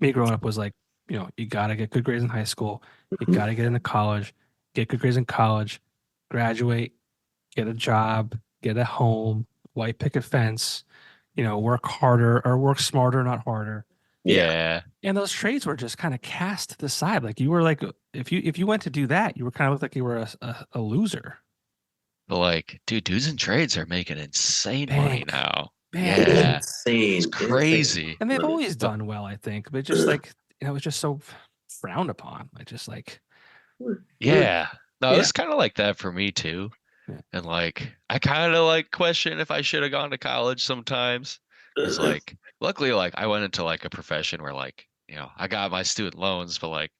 me growing up was like, you gotta get good grades in high school. You gotta get into college, get good grades in college, graduate, get a job, get a home, white picket fence, work harder or work smarter, not harder. Yeah. And those trades were just kind of cast to the side. Like you were like, if you went to do that, you were kind of looked like you were a loser. But like, dude, dudes in trades are making insane money Bank, now. bank. Yeah. It's insane crazy. And they've money. always done well, I think, but just like, it was just so frowned upon. I just like, Yeah. No, yeah, it's kind of like that for me too. yeah, And like, I kind of like question if I should have gone to college sometimes. Cause like, luckily, like I went into like a profession where like, I got my student loans, but like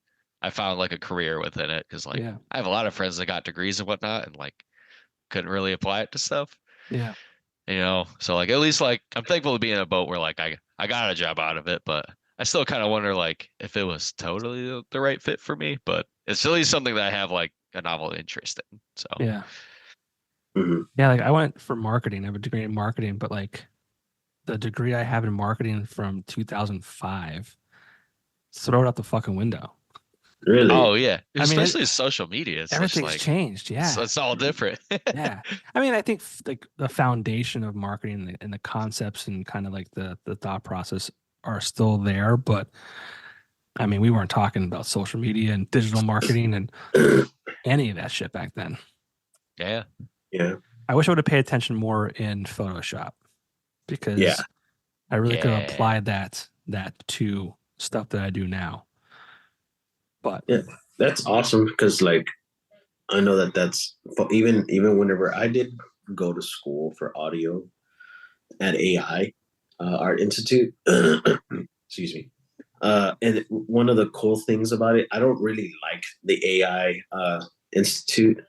I found like a career within it. Cause like yeah, I have a lot of friends that got degrees and whatnot and like couldn't really apply it to stuff. yeah. So like at least like I'm thankful to be in a boat where like I got a job out of it, but I still kind of wonder like if it was totally the right fit for me, but it's at least something that I have like a novel interest in. So Yeah. Mhm. Yeah. Like I went for marketing. I have a degree in marketing, but like the degree I have in marketing from 2005, throw it out the fucking window. Really? oh yeah, I mean, especially social media, it's just everything's like changed. Yeah. it's all different. Yeah. I mean, I think like the foundation of marketing and the concepts and kind of like the thought process are still there, but I mean, we weren't talking about social media and digital marketing and any of that shit back then. Yeah. Yeah. I wish I would have paid attention more in Photoshop because Yeah. I really could have Yeah. applied that to stuff that I do now. But Yeah. That's awesome because like I know that's even whenever I did go to school for audio at AI Art Institute. Excuse me. And one of the cool things about it, I don't really like the AI Institute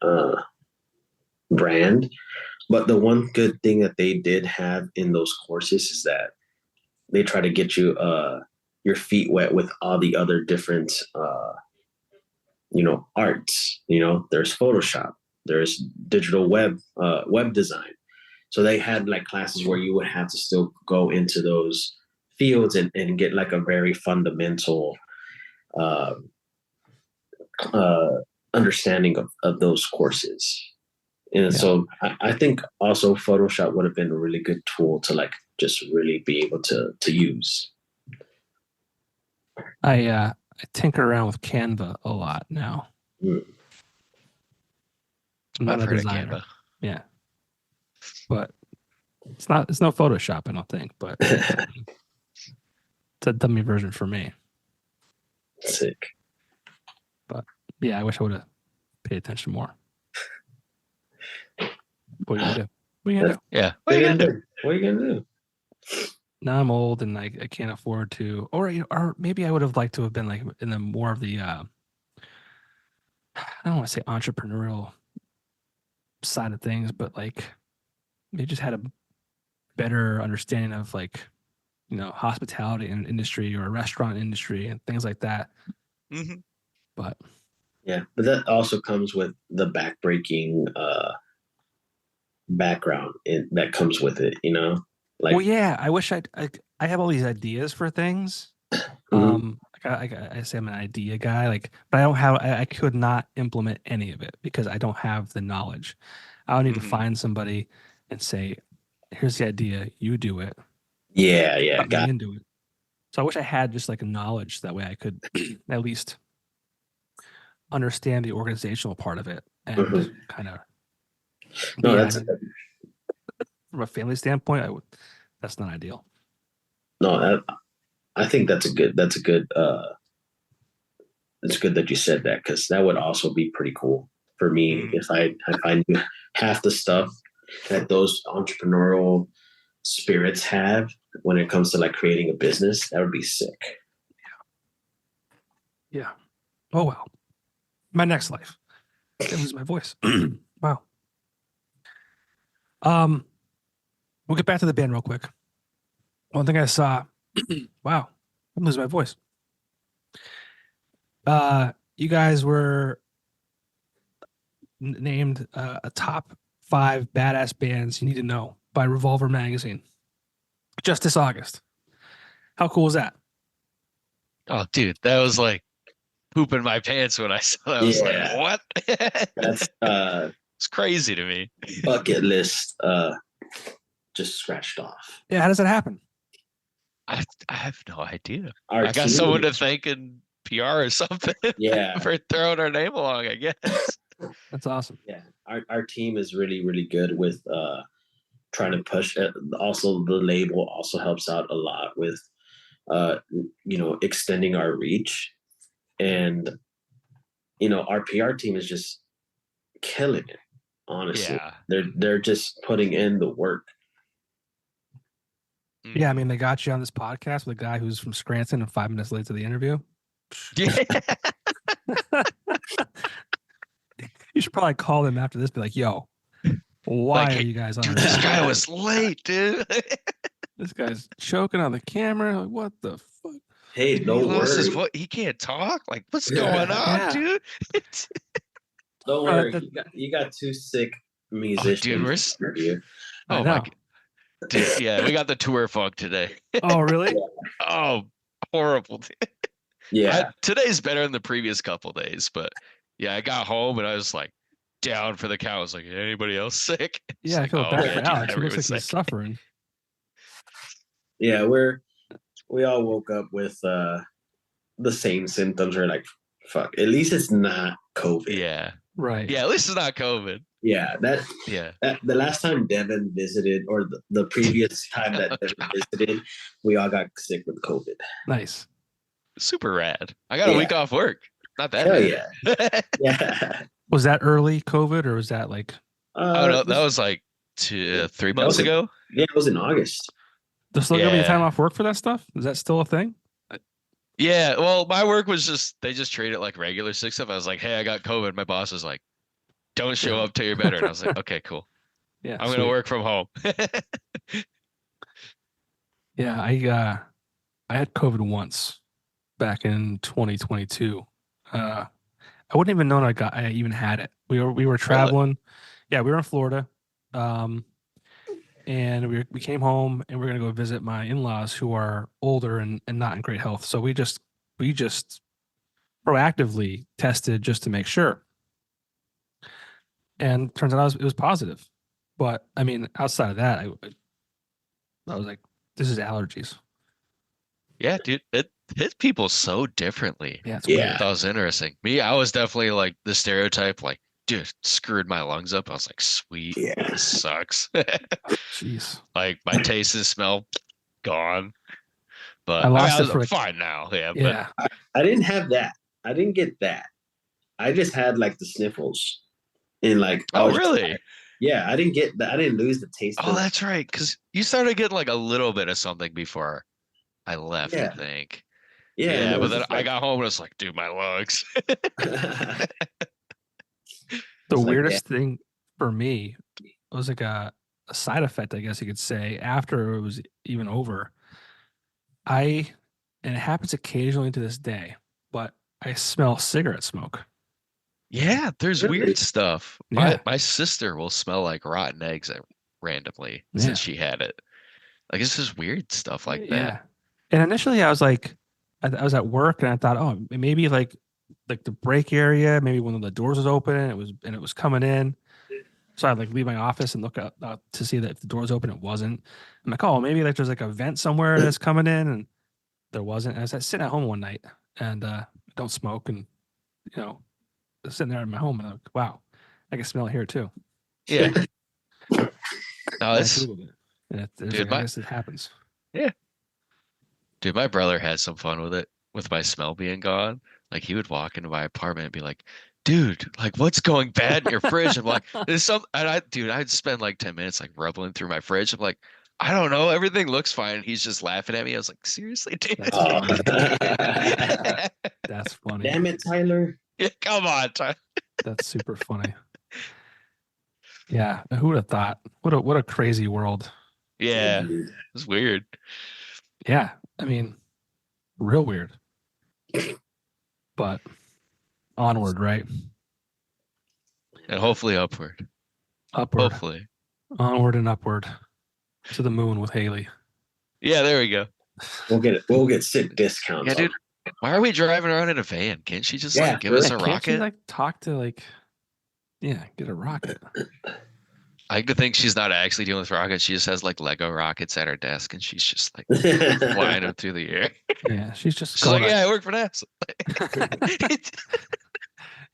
brand, but the one good thing that they did have in those courses is that they try to get you your feet wet with all the other different arts. There's Photoshop, there's digital web design. So they had like classes where you would have to still go into those fields and get like a very fundamental uh, uh, understanding of those courses. And yeah, so I think also Photoshop would have been a really good tool to like just really be able to use. I tinker around with Canva a lot now. Mm. I'm not I've a heard of designer. Canva. Yeah. But it's no Photoshop, I don't think, but it's a dummy version for me. Sick. But yeah, I wish I would have paid attention more. What are you gonna do? What are you gonna do? Yeah. What are you gonna do? What are you gonna do? Now I'm old and I can't afford to, or maybe I would have liked to have been like in the more of the I don't want to say entrepreneurial side of things, but like they just had a better understanding of like hospitality and industry or restaurant industry and things like that. Mm-hmm. But Yeah, but that also comes with the backbreaking background that comes with it. Like well, yeah, I wish I have all these ideas for things. mhm. I say I'm an idea guy, like, but I don't have. I could not implement any of it because I don't have the knowledge. I would need to Mm-hmm. find somebody and say, "Here's the idea. You do it. Yeah, Cut me into it." So I wish I had just like a knowledge that way I could at least understand the organizational part of it and Mhm. kind of. No, Yeah, that's from a family standpoint, that's not ideal. no. I think it's good that you said that because that would also be pretty cool for me Mm-hmm. if I knew half the stuff that those entrepreneurial spirits have when it comes to like creating a business. That would be sick. Yeah. Oh well. My next life. I lose my voice. Wow. We'll get back to the band real quick. One thing I saw. Wow. I'm losing my voice. You guys were named a top 5 badass bands you need to know by Revolver Magazine just this August. How cool is that? Oh, dude, that was like pooping my pants when I saw that. I was like, Yeah, what? that's It's crazy to me. bucket list just scratched off. Yeah, how does that happen? I have no idea. Our I got team, someone to thank in PR or something yeah, for throwing our name along, I guess. That's awesome. yeah. Our team is really really good with trying to push it. Also, the label also helps out a lot with extending our reach, and our PR team is just killing it. Honestly, Yeah. they're just putting in the work. Yeah, I Mhm. mean, they got you on this podcast with a guy who's from Scranton and 5 minutes late to the interview. Yeah. You should probably call them after this, be like, yo, why Like, are hey, you guys on dude, our this show? guy was late, dude. This guy's choking on the camera. Like, what the fuck? Hey, He don't lost his worry, voice. He can't talk. Like, what's going on, Yeah. dude? don't Right, worry. You got two sick Oh, musicians. dude, we're to interview. I oh my know. dude, yeah, we got the tour funk today. Oh, really? Oh, horrible. Yeah, Today's better than the previous couple days, but yeah, I got home and I was like down for the count. I was like, anybody else sick? It's Yeah, I like, feel oh, bad yeah, for dude, Alex. He looks everyone's like he's sick. suffering. yeah. We all woke up with the same symptoms. We're like, fuck. At least it's not COVID. Yeah. Right. Yeah, at least it's not COVID. Yeah, Yeah. the last time Devin visited, or the previous time that Oh, Devin God. visited, we all got sick with COVID. Nice. Super rad. I got a Yeah. week off work. Not that Hell bad. yeah, yeah. Was that early COVID or was that like Oh no, that was like 3 months ago. Yeah, it was in August. there's still gonna be a time Yeah. off work for that stuff? Is that still a thing? Yeah, well, my work was just they just treat it like regular sick stuff. I was like, hey, I got COVID. My boss was like, don't show up till you're better. And I was like, okay, cool. Yeah. I'm gonna sweet. work from home. Yeah, I had COVID once back in 2022. I wouldn't even know I even had it. We were traveling. Yeah, we were in Florida. And we came home and we're gonna go visit my in-laws who are older and not in great health. So we just proactively tested just to make sure. And turns out it was positive. But I mean, outside of that, I was like, this is allergies. Yeah, dude, it hits people so differently. Yeah, it's Yeah. That was interesting. Me, I was definitely like the stereotype, like, dude, screwed my lungs up. I was like, sweet, Yeah. this sucks. weird. Jeez. Like my taste and smell gone. But I lost I it was for like, fine now. Yeah, yeah. I didn't have that. I didn't get that. I just had like the sniffles, and like I Oh, was just really? tired. Yeah, I didn't get that. I didn't lose the taste. Oh, of that's right. Because you started getting like a little bit of something before I left, Yeah. I think. Yeah, and Yeah, it but was then just I like- got home and it's like, dude, my lungs. The It's like, weirdest thing for me was like a side effect, I guess you could say, after it was even over. And it happens occasionally to this day, but I smell cigarette smoke. Yeah, there's Really? weird stuff. Yeah. My sister will smell like rotten eggs randomly Yeah. since she had it. Like it's just weird stuff like that. Yeah. And initially I was like, I was at work and I thought, oh, maybe like the break area, maybe one of the doors was open and it was coming in. So I'd like leave my office and look out to see that if the door's open, it wasn't. I'm like, oh, maybe like there's like a vent somewhere that's coming in, and there wasn't. I was sitting at home one night and don't smoke, and sitting there in my home, and I'm like, wow, I can smell it here too. Yeah. No, And I it's Googled it, and Dude, I guess it happens. dude, my brother had some fun with it, with my smell being gone. Like he would walk into my apartment and be like, dude, like what's going bad in your fridge? I'm like, there's some and I'd spend like 10 minutes like rubbling through my fridge. I'm like, I don't know, everything looks fine. And he's just laughing at me. I was like, seriously, dude? That's funny. Damn it, Tyler. Yeah, come on, Tyler. That's super funny. Yeah, who would have thought? What a crazy world. Yeah, Dude. it's weird. Yeah, I mean, real weird. But onward, right? And hopefully upward. Upward, Hopefully. onward, and upward to the moon with Haley. Yeah, there we go. We'll get sick discounts. Yeah, dude. Why are we driving around in a van? Can't she just Yeah, like give us a Can't you rocket? like talk to like, yeah, get a rocket? I like to think she's not actually dealing with rockets. She just has like Lego rockets at her desk, and she's just like flying them through the air. Yeah, she's just She's like, going. "Yeah, I work for NASA."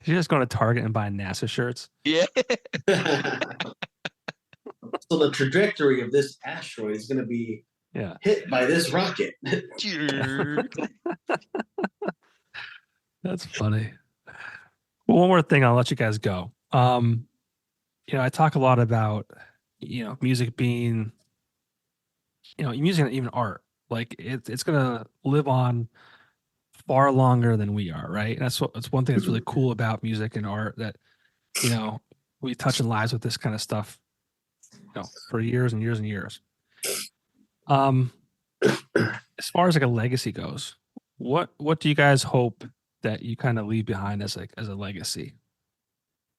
She's just going to Target and buying NASA shirts. Yeah. So the trajectory of this asteroid is going to be Yeah. hit by this rocket. That's funny. Well, one more thing, I'll let you guys go. I talk a lot about, music being, music and even art. Like it's gonna live on far longer than we are, right? And that's one thing that's really cool about music and art, that, we touch in lives with this kind of stuff, for years and years and years. As far as like a legacy goes, what do you guys hope that you kind of leave behind as a legacy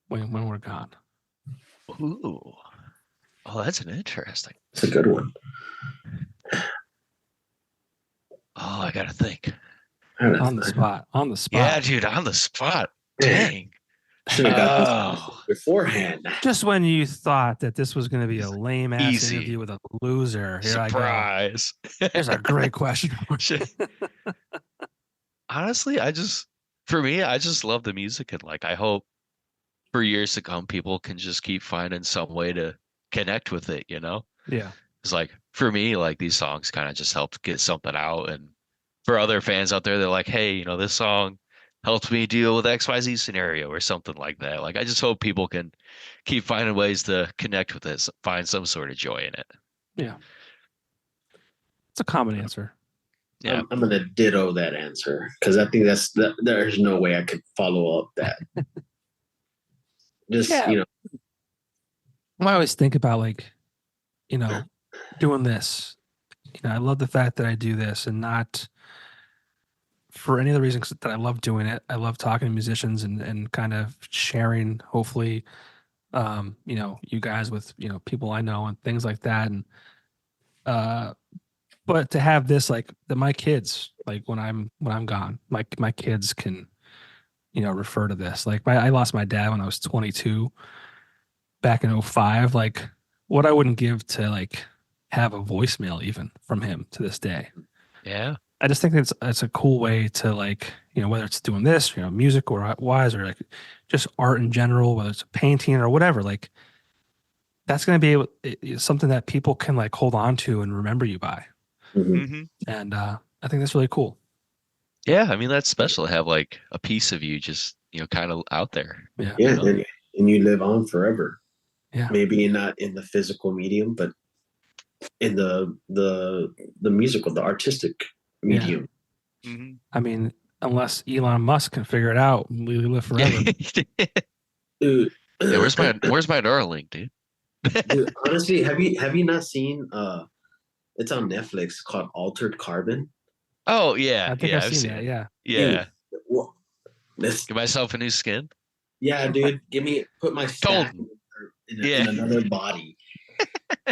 when we're gone? Ooh. Oh, that's an interesting. It's a good one. Oh, I gotta think. On the spot. Yeah, dude, on the spot. Man. Dang. Should have got Oh, this beforehand. Just when you thought that this was going to be a lame ass Easy. interview with a loser, here surprise. I go. Here's a great question. Honestly, for me, I just love the music, and like I hope for years to come people can just keep finding some way to connect with it, Yeah. It's like for me, like these songs kind of just helped get something out, and for other fans out there, they're like, hey, this song helped me deal with XYZ scenario or something like that. Like I just hope people can keep finding ways to connect with it, find some sort of joy in it. Yeah. It's a common answer. Yeah. I'm gonna ditto that answer because I think there's no way I could follow up that. Just Yeah. I always think about like, doing this. I love the fact that I do this, and not for any of the reasons that I love doing it. I love talking to musicians and kind of sharing, hopefully, you guys with, people I know and things like that. And, but to have this, like that my kids, like when I'm gone, like my kids can, refer to this. Like I lost my dad when I was 22 back in 05. Like what I wouldn't give to like have a voicemail even from him to this day. Yeah. I just think it's a cool way to like, whether it's doing this, music or wise, or like just art in general, whether it's a painting or whatever, like that's going to be something that people can like hold on to and remember you by. Mm-hmm. And I think that's really cool. Yeah. I mean, that's special to have like a piece of you just, kind of out there. Yeah. Yeah. And you live on forever. Yeah. Maybe not in the physical medium, but in the musical, the artistic medium. Yeah. Mm-hmm. I mean, unless Elon Musk can figure it out, we live forever. Dude, yeah, where's my Neuralink, dude? dude, honestly, have you not seen it's on Netflix called Altered Carbon? Oh yeah, I think yeah, I've seen that. it. Yeah. Yeah. Dude, well, Give myself a new skin. Yeah, dude. Put my stack in another body.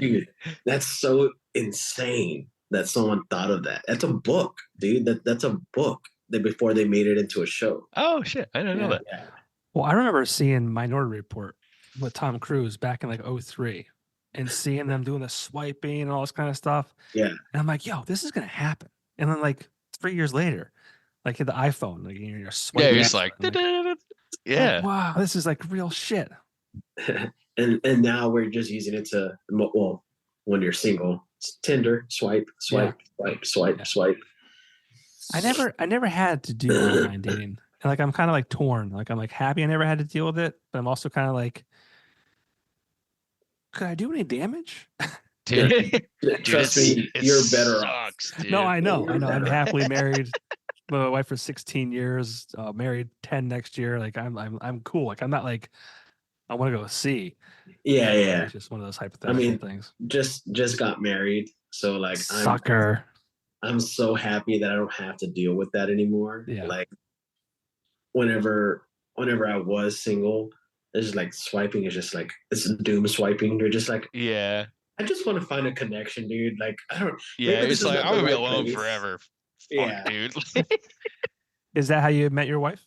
Dude, that's so insane that someone thought of that. That's a book, dude. That's a book before they made it into a show. Oh shit, I didn't know that. Yeah. Well, I remember seeing Minority Report with Tom Cruise back in like 03 and seeing them doing the swiping and all this kind of stuff. Yeah. And I'm like, yo, this is gonna happen. And then like 3 years later, like the iPhone, like you're swiping. Yeah, you're just like, yeah. Like, wow, this is like real shit. and now we're just using it to, well, when you're single, Tinder, swipe. Yeah. I never had to do online dating. And like I'm kind of like torn. Like I'm like happy I never had to deal with it, but I'm also kind of like, could I do any damage? Dude, trust me, you're better off. Dude. No, I know. I'm happily married with my wife for 16 years, married 10 next year. Like I'm cool. Like I'm not like I want to go see. Yeah. It's just one of those hypothetical things. Just got married, so like Sucker. I'm so happy that I don't have to deal with that anymore. Yeah. Like whenever I was single, it's just like swiping is just like it's doom swiping. You're just like, yeah. I just want to find a connection, dude. Like I don't. Yeah, it's like I'm gonna be alone place. forever. Yeah, dude. Is that how you met your wife?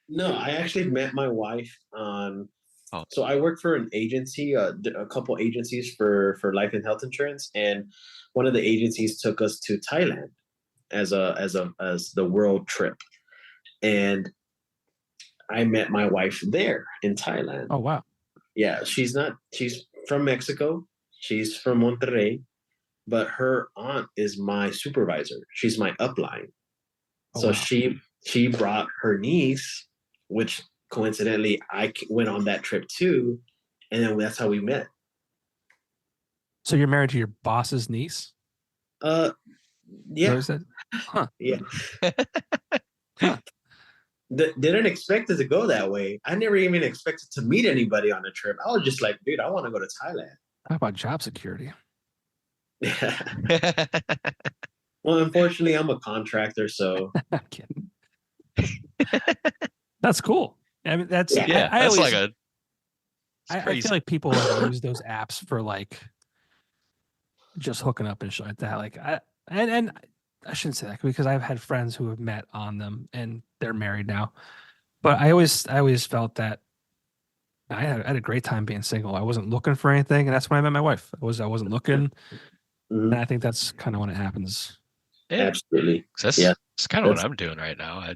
No, I actually met my wife on Oh. So I work for an agency, a couple agencies for life and health insurance, and one of the agencies took us to Thailand as the world trip, and I met my wife there in Thailand. Oh wow. Yeah, she's from Mexico. She's from Monterrey, but her aunt is my supervisor. She's my upline. Oh, So wow. she brought her niece, which coincidentally I went on that trip too, and then that's how we met. So you're married to your boss's niece? Uh, Is that what yeah, you said? Huh. yeah. Huh. Didn't expect it to go that way. I never even expected to meet anybody on a trip. I was just like, dude, I want to go to Thailand. How about job security? Well, unfortunately, I'm a contractor, so I'm kidding. That's cool. I mean, that's Yeah. I That's always like I crazy. feel like people like use those apps for like just hooking up and shit like that. Like and I shouldn't say that because I've had friends who have met on them and they're married now. But I always felt that I had a great time being single. I wasn't looking for anything, and that's when I met my wife. I wasn't looking, and I think that's kind of when it happens. Yeah, absolutely. that's Yeah. that's kind of what That's- I'm doing right now. I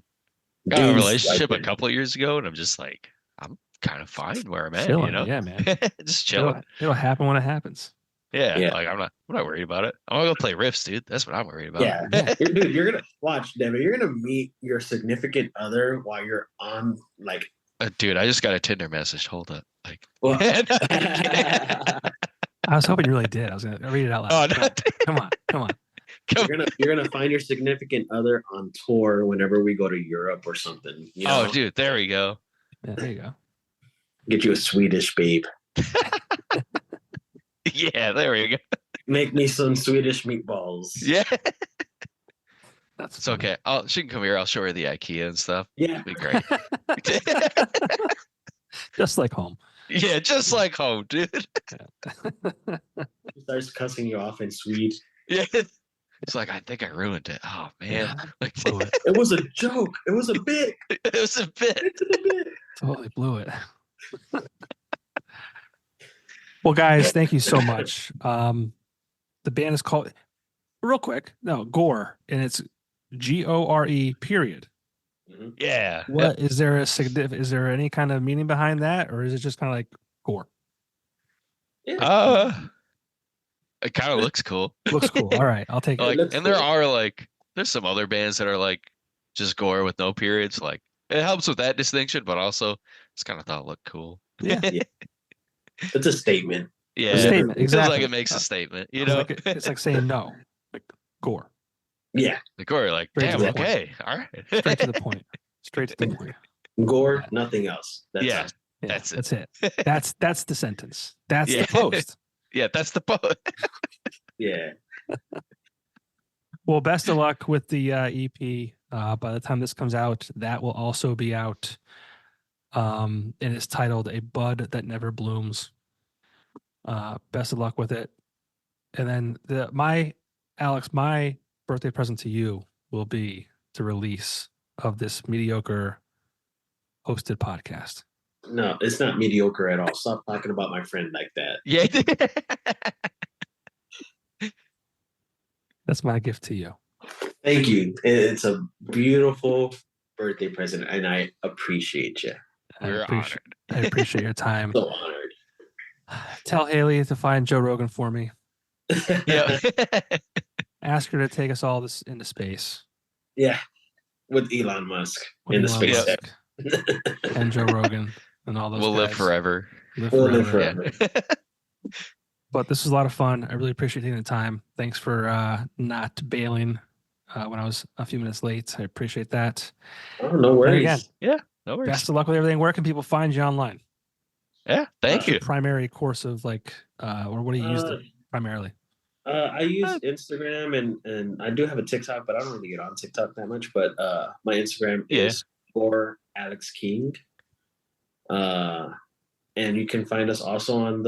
got a Dudes relationship like a couple of years ago, and I'm just like, I'm kind of fine where I'm at, Chilling, you know? yeah, man. Just chilling. It'll happen when it happens. Yeah, Yeah. like I'm not worried about it. I'm gonna go play Rifts, dude. That's what I'm worried about. Yeah, Yeah. dude, you're gonna watch, Devin. You're gonna meet your significant other while you're on like. Dude, I just got a Tinder message. Hold up, like. Well, I was hoping you really did. I was gonna read it out Oh, loud. no. Come on. you're gonna find your significant other on tour whenever we go to Europe or something. You know? Oh, dude, there we go. Yeah, there you go. Get you a Swedish babe. Yeah, there we go. Make me some Swedish meatballs. Yeah, That's it's funny. okay. She can come here. I'll show her the IKEA and stuff. Yeah. Be great. Just like home. Yeah, just like home, dude. He starts cussing you off in Swede. Yeah. It's like I think I ruined it. Oh man. Yeah, Like, blew it. It was a joke. It was a bit. it was a bit. It's a bit. Totally blew it. Well, guys, thank you so much. The band is called real quick. No, Gore, and it's Gore period. Mhm. Yeah. What is there is there any kind of meaning behind that, or is it just kind of like Gore? Yeah. It kind of looks cool. Looks cool. All right, I'll take it. Like, looks and there cool. are like, there's some other bands that are like just Gore with no periods. Like, it helps with that distinction, but also it's kind of thought it looked cool. Yeah. Yeah. It's a statement. Yeah. A statement, It feels like exactly. it makes a statement, you It's know? like it's like saying no, like Gore. Yeah. Like Gore, like, Straight to damn, the point. okay, all right. Straight to the point. Straight to the point. Gore, nothing else. That's Yeah. it. Yeah, That's that's it. That's the sentence. That's Yeah. the post. Yeah, that's the post. Yeah. Well, best of luck with the EP. By the time this comes out, that will also be out. And it's titled "A Bud That Never Blooms." Best of luck with it. And then my birthday present to you will be the release of this mediocre hosted podcast. No, it's not mediocre at all. Stop talking about my friend like that. Yeah. That's my gift to you. Thank you. It's a beautiful birthday present, and I appreciate you. We're honored. I appreciate your time. So honored. Tell Haley to find Joe Rogan for me. Yeah. Ask her to take us all this into space. Yeah, with Elon Musk with in the Elon space. Musk and Joe Rogan and all those We'll live guys. forever. We'll live forever. forever. But this was a lot of fun. I really appreciate taking the time. Thanks for not bailing when I was a few minutes late. I appreciate that. Oh, no And worries. again, No worries. best of luck with everything. Where can people find you online? Yeah, thank What's you. your primary course of like, or what do you use primarily? I use Instagram and I do have a TikTok, but I don't really get on TikTok that much. But my Instagram is for Alex King. And you can find us also on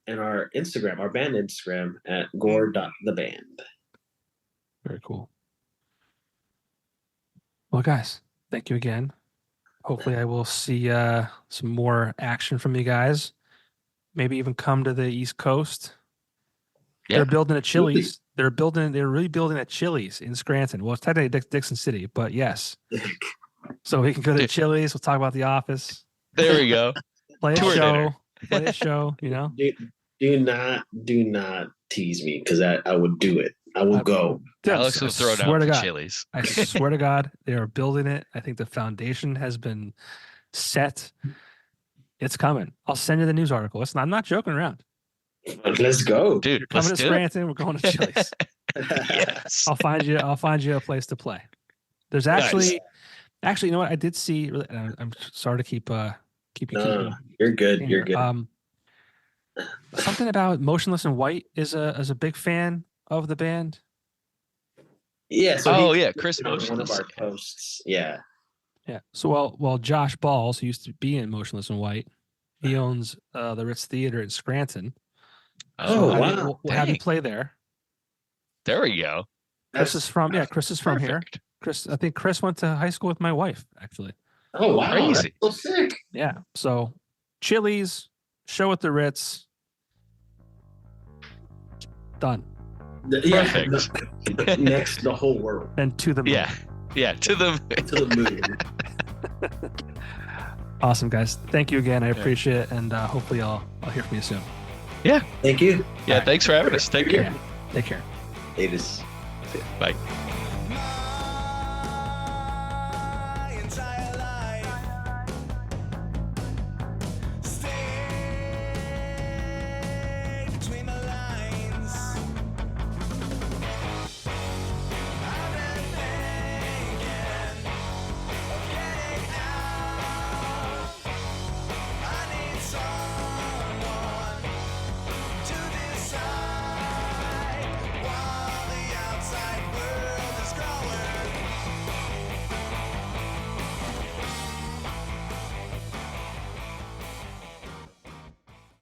our Instagram, our band Instagram at gore.theband. Very cool. Well, guys, thank you again. hopefully I will see some more action from you guys. Maybe even come to the East Coast. Yeah. They're building a Chili's. They're really building a Chili's in Scranton. Well, it's technically Dixon City, but yes. So we can go to Dude. Chili's. We'll talk about The Office. There we go. Play a Tour show. dinner. Play a show. You know. Do not tease me because I would do it. I will go. Dude, Alex I will throw swear down to for God. Chili's. I swear to God, they are building it. I think the foundation has been set. It's coming. I'll send you the news article. I'm not joking around. Let's go. Dude, You're coming let's to do it. Scranton. We're going to Chili's. Yes. I'll find you a place to play. There's actually, you know what? I did see. I'm sorry to keep No, keeping. you're good. You're good. Something about Motionless in White is a big fan of the band. Yeah. So Oh, he yeah, Chris on one of Motionless. our posts. Yeah. Yeah. So well, Josh Balls, who used to be in Motionless in White, he owns the Ritz Theater in Scranton. Oh, So we'll have you Dang. play there. There we go. Chris is from here. Perfect. I think Chris went to high school with my wife, actually. Oh wow, Crazy. that's so sick. Yeah. So Chili's, show at the Ritz. Done. Yeah. Perfect. Next, the whole world And to the moon. Yeah. Yeah. To the to the moon. Awesome, guys. Thank you again. I appreciate it. And hopefully I'll hear from you soon. Thank you. Yeah. Thanks for having us. Take care. Yeah. Take care. It is. Bye.